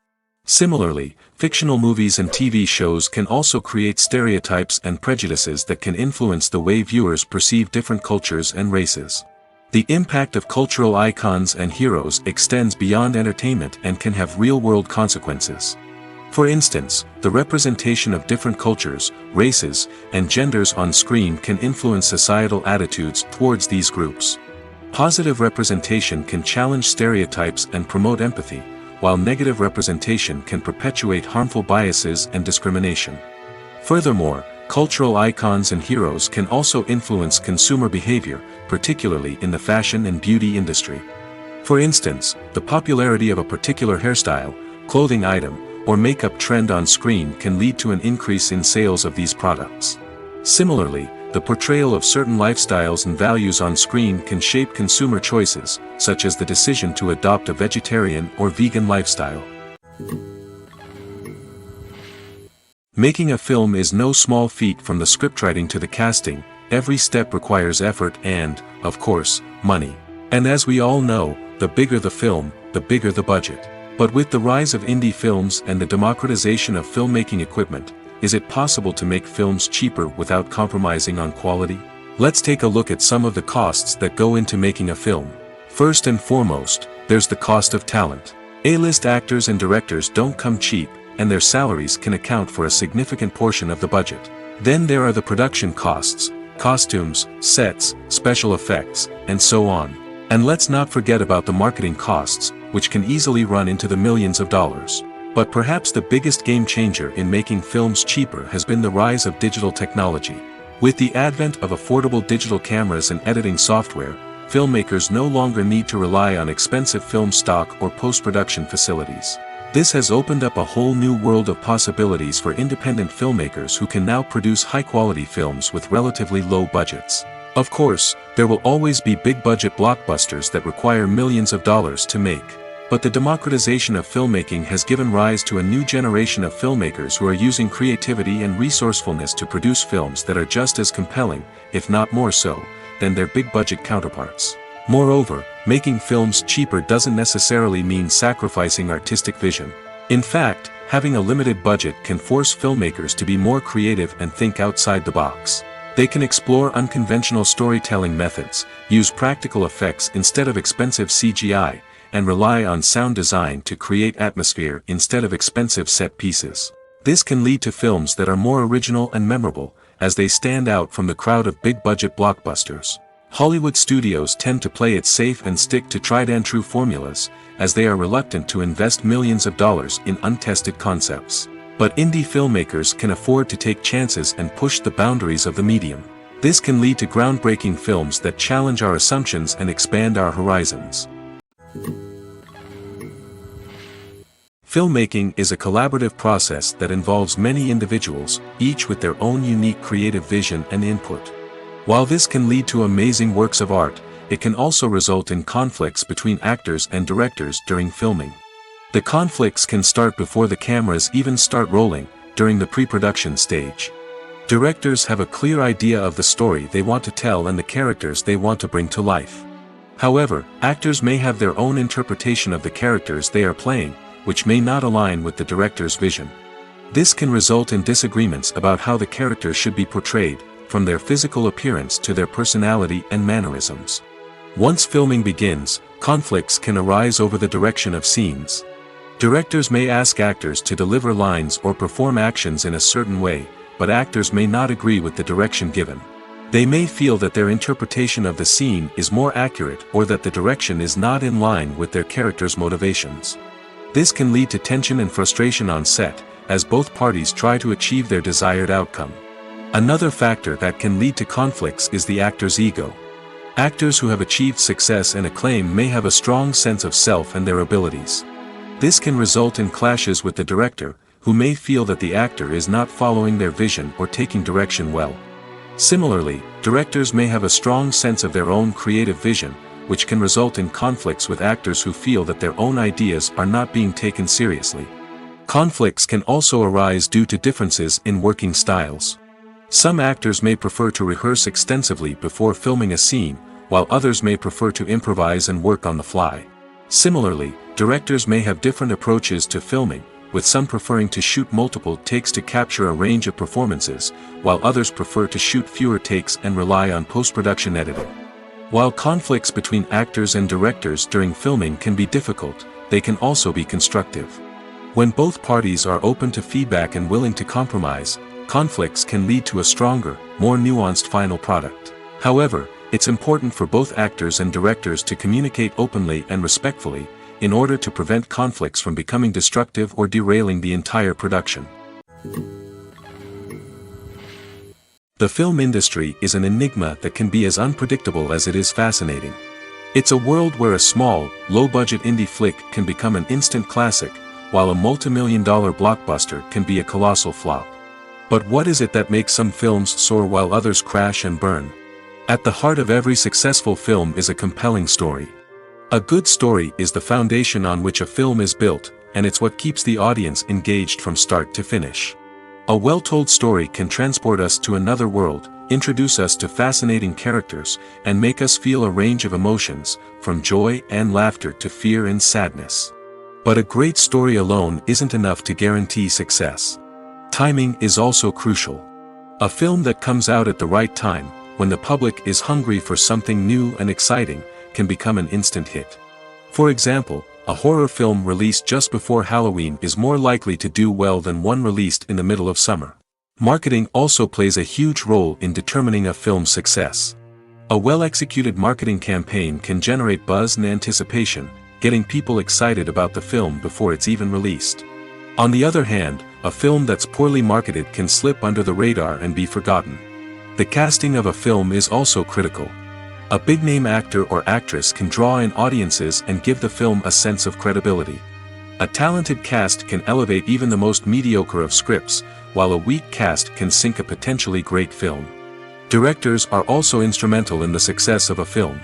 Similarly, fictional movies and TV shows can also create stereotypes and prejudices that can influence the way viewers perceive different cultures and races. The impact of cultural icons and heroes extends beyond entertainment and can have real-world consequences. For instance, the representation of different cultures, races, and genders on screen can influence societal attitudes towards these groups. Positive representation can challenge stereotypes and promote empathy, while negative representation can perpetuate harmful biases and discrimination. Furthermore, cultural icons and heroes can also influence consumer behavior, particularly in the fashion and beauty industry. For instance, the popularity of a particular hairstyle, clothing item, or makeup trend on screen can lead to an increase in sales of these products. Similarly, the portrayal of certain lifestyles and values on screen can shape consumer choices, such as the decision to adopt a vegetarian or vegan lifestyle. Making a film is no small feat. From the scriptwriting to the casting, every step requires effort and, of course, money. And as we all know, the bigger the film, the bigger the budget. But with the rise of indie films and the democratization of filmmaking equipment, is it possible to make films cheaper without compromising on quality? Let's take a look at some of the costs that go into making a film. First and foremost, there's the cost of talent. A-list actors and directors don't come cheap, and their salaries can account for a significant portion of the budget. Then there are the production costs, costumes, sets, special effects, and so on. And let's not forget about the marketing costs, which can easily run into the millions of dollars. But perhaps the biggest game changer in making films cheaper has been the rise of digital technology. With the advent of affordable digital cameras and editing software, filmmakers no longer need to rely on expensive film stock or post-production facilities. This has opened up a whole new world of possibilities for independent filmmakers who can now produce high-quality films with relatively low budgets. Of course, there will always be big-budget blockbusters that require millions of dollars to make. But the democratization of filmmaking has given rise to a new generation of filmmakers who are using creativity and resourcefulness to produce films that are just as compelling, if not more so, than their big-budget counterparts. Moreover, making films cheaper doesn't necessarily mean sacrificing artistic vision. In fact, having a limited budget can force filmmakers to be more creative and think outside the box. They can explore unconventional storytelling methods, use practical effects instead of expensive CGI, and rely on sound design to create atmosphere instead of expensive set pieces. This can lead to films that are more original and memorable, as they stand out from the crowd of big-budget blockbusters. Hollywood studios tend to play it safe and stick to tried-and-true formulas, as they are reluctant to invest millions of dollars in untested concepts. But indie filmmakers can afford to take chances and push the boundaries of the medium. This can lead to groundbreaking films that challenge our assumptions and expand our horizons. Filmmaking is a collaborative process that involves many individuals, each with their own unique creative vision and input. While this can lead to amazing works of art, it can also result in conflicts between actors and directors during filming. The conflicts can start before the cameras even start rolling, during the pre-production stage. Directors have a clear idea of the story they want to tell and the characters they want to bring to life. However, actors may have their own interpretation of the characters they are playing, which may not align with the director's vision. This can result in disagreements about how the characters should be portrayed, from their physical appearance to their personality and mannerisms. Once filming begins, conflicts can arise over the direction of scenes. Directors may ask actors to deliver lines or perform actions in a certain way, but actors may not agree with the direction given. They may feel that their interpretation of the scene is more accurate or that the direction is not in line with their character's motivations. This can lead to tension and frustration on set, as both parties try to achieve their desired outcome. Another factor that can lead to conflicts is the actor's ego. Actors who have achieved success and acclaim may have a strong sense of self and their abilities. This can result in clashes with the director, who may feel that the actor is not following their vision or taking direction well. Similarly, directors may have a strong sense of their own creative vision, which can result in conflicts with actors who feel that their own ideas are not being taken seriously. Conflicts can also arise due to differences in working styles. Some actors may prefer to rehearse extensively before filming a scene, while others may prefer to improvise and work on the fly. Similarly, directors may have different approaches to filming, with some preferring to shoot multiple takes to capture a range of performances, while others prefer to shoot fewer takes and rely on post-production editing. While conflicts between actors and directors during filming can be difficult, they can also be constructive. When both parties are open to feedback and willing to compromise, conflicts can lead to a stronger, more nuanced final product. However, it's important for both actors and directors to communicate openly and respectfully, in order to prevent conflicts from becoming destructive or derailing the entire production. The film industry is an enigma that can be as unpredictable as it is fascinating. It's a world where a small, low-budget indie flick can become an instant classic, while a multi-million-dollar blockbuster can be a colossal flop. But what is it that makes some films soar while others crash and burn? At the heart of every successful film is a compelling story. A good story is the foundation on which a film is built, and it's what keeps the audience engaged from start to finish. A well-told story can transport us to another world, introduce us to fascinating characters, and make us feel a range of emotions, from joy and laughter to fear and sadness. But a great story alone isn't enough to guarantee success. Timing is also crucial. A film that comes out at the right time, when the public is hungry for something new and exciting, can become an instant hit. For example, a horror film released just before Halloween is more likely to do well than one released in the middle of summer. Marketing also plays a huge role in determining a film's success. A well-executed marketing campaign can generate buzz and anticipation, getting people excited about the film before it's even released. On the other hand, a film that's poorly marketed can slip under the radar and be forgotten. The casting of a film is also critical. A big-name actor or actress can draw in audiences and give the film a sense of credibility. A talented cast can elevate even the most mediocre of scripts, while a weak cast can sink a potentially great film. Directors are also instrumental in the success of a film.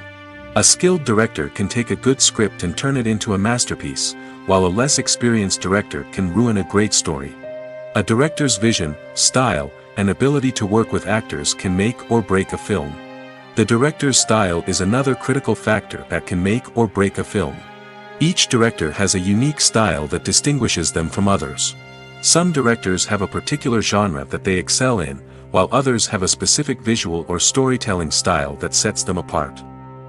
A skilled director can take a good script and turn it into a masterpiece, while a less experienced director can ruin a great story. A director's vision, style, and ability to work with actors can make or break a film. The director's style is another critical factor that can make or break a film. Each director has a unique style that distinguishes them from others. Some directors have a particular genre that they excel in, while others have a specific visual or storytelling style that sets them apart.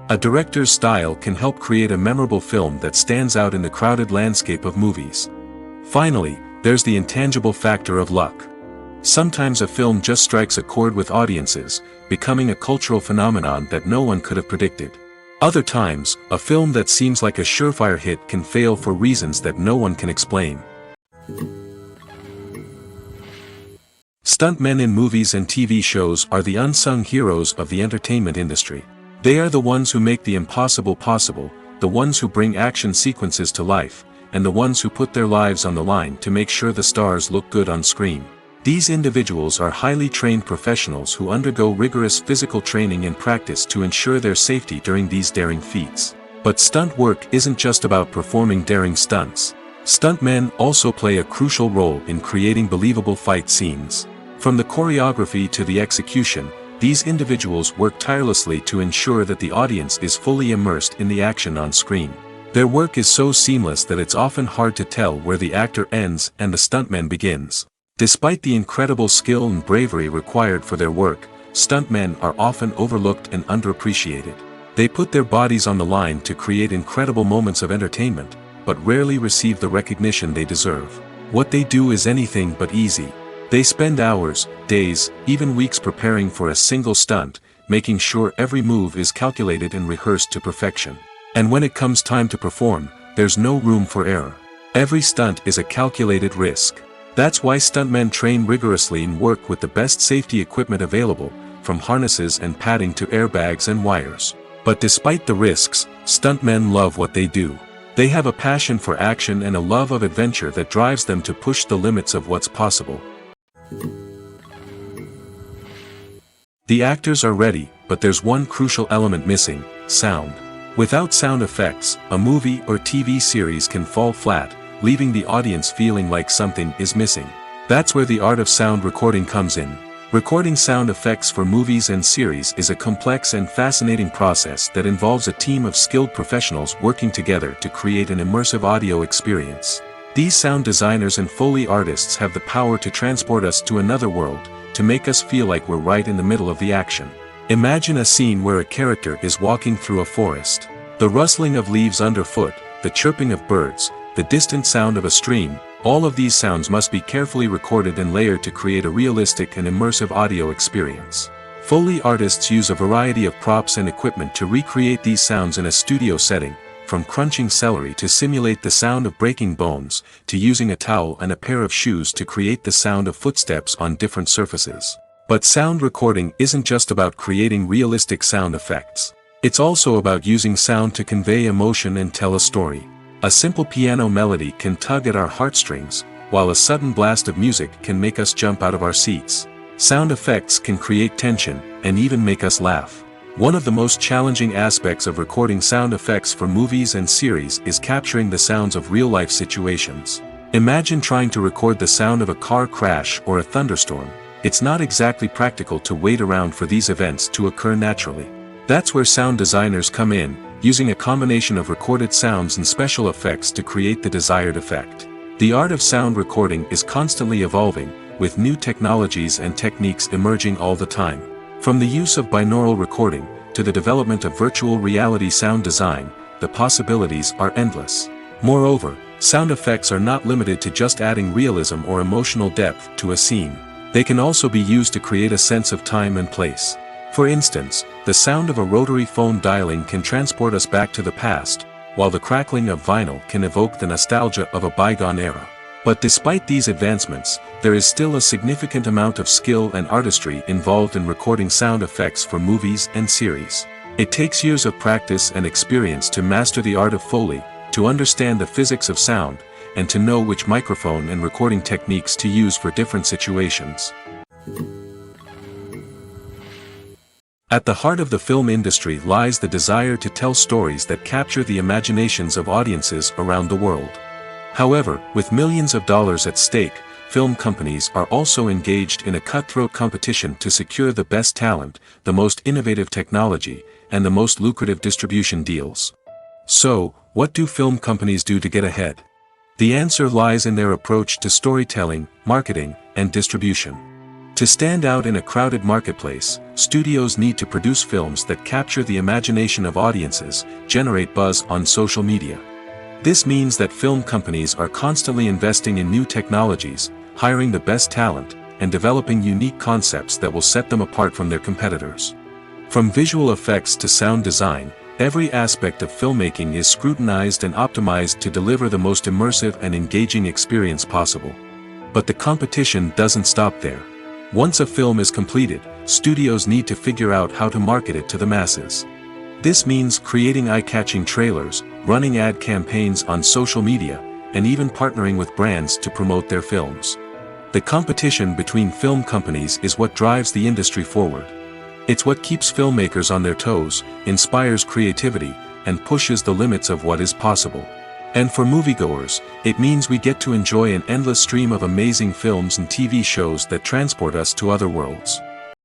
A director's style can help create a memorable film that stands out in the crowded landscape of movies. Finally, there's the intangible factor of luck. Sometimes a film just strikes a chord with audiences, becoming a cultural phenomenon that no one could have predicted. Other times, a film that seems like a surefire hit can fail for reasons that no one can explain. Stuntmen in movies and TV shows are the unsung heroes of the entertainment industry. They are the ones who make the impossible possible, the ones who bring action sequences to life, and the ones who put their lives on the line to make sure the stars look good on screen. These individuals are highly trained professionals who undergo rigorous physical training and practice to ensure their safety during these daring feats. But stunt work isn't just about performing daring stunts. Stuntmen also play a crucial role in creating believable fight scenes. From the choreography to the execution, these individuals work tirelessly to ensure that the audience is fully immersed in the action on screen. Their work is so seamless that it's often hard to tell where the actor ends and the stuntman begins. Despite the incredible skill and bravery required for their work, stuntmen are often overlooked and underappreciated. They put their bodies on the line to create incredible moments of entertainment, but rarely receive the recognition they deserve. What they do is anything but easy. They spend hours, days, even weeks preparing for a single stunt, making sure every move is calculated and rehearsed to perfection. And when it comes time to perform, there's no room for error. Every stunt is a calculated risk. That's why stuntmen train rigorously and work with the best safety equipment available, from harnesses and padding to airbags and wires. But despite the risks, stuntmen love what they do. They have a passion for action and a love of adventure that drives them to push the limits of what's possible. The actors are ready, but there's one crucial element missing: sound. Without sound effects, a movie or TV series can fall flat, leaving the audience feeling like something is missing. That's where the art of sound recording comes in. Recording sound effects for movies and series is a complex and fascinating process that involves a team of skilled professionals working together to create an immersive audio experience. These sound designers and Foley artists have the power to transport us to another world, to make us feel like we're right in the middle of the action. Imagine a scene where a character is walking through a forest. The rustling of leaves underfoot, the chirping of birds, the distant sound of a stream, all of these sounds must be carefully recorded and layered to create a realistic and immersive audio experience. Foley artists use a variety of props and equipment to recreate these sounds in a studio setting, from crunching celery to simulate the sound of breaking bones, to using a towel and a pair of shoes to create the sound of footsteps on different surfaces. But sound recording isn't just about creating realistic sound effects. It's also about using sound to convey emotion and tell a story. A simple piano melody can tug at our heartstrings, while a sudden blast of music can make us jump out of our seats. Sound effects can create tension, and even make us laugh. One of the most challenging aspects of recording sound effects for movies and series is capturing the sounds of real-life situations. Imagine trying to record the sound of a car crash or a thunderstorm. It's not exactly practical to wait around for these events to occur naturally. That's where sound designers come in, using a combination of recorded sounds and special effects to create the desired effect. The art of sound recording is constantly evolving, with new technologies and techniques emerging all the time. From the use of binaural recording, to the development of virtual reality sound design, the possibilities are endless. Moreover, sound effects are not limited to just adding realism or emotional depth to a scene. They can also be used to create a sense of time and place. For instance, the sound of a rotary phone dialing can transport us back to the past, while the crackling of vinyl can evoke the nostalgia of a bygone era. But despite these advancements, there is still a significant amount of skill and artistry involved in recording sound effects for movies and series. It takes years of practice and experience to master the art of Foley, to understand the physics of sound, and to know which microphone and recording techniques to use for different situations. At the heart of the film industry lies the desire to tell stories that capture the imaginations of audiences around the world. However, with millions of dollars at stake, film companies are also engaged in a cutthroat competition to secure the best talent, the most innovative technology, and the most lucrative distribution deals. So, what do film companies do to get ahead? The answer lies in their approach to storytelling, marketing, and distribution. To stand out in a crowded marketplace, studios need to produce films that capture the imagination of audiences, generate buzz on social media. This means that film companies are constantly investing in new technologies, hiring the best talent, and developing unique concepts that will set them apart from their competitors. From visual effects to sound design, every aspect of filmmaking is scrutinized and optimized to deliver the most immersive and engaging experience possible. But the competition doesn't stop there. Once a film is completed, studios need to figure out how to market it to the masses. This means creating eye-catching trailers, running ad campaigns on social media, and even partnering with brands to promote their films. The competition between film companies is what drives the industry forward. It's what keeps filmmakers on their toes, inspires creativity, and pushes the limits of what is possible. And for moviegoers, it means we get to enjoy an endless stream of amazing films and TV shows that transport us to other worlds.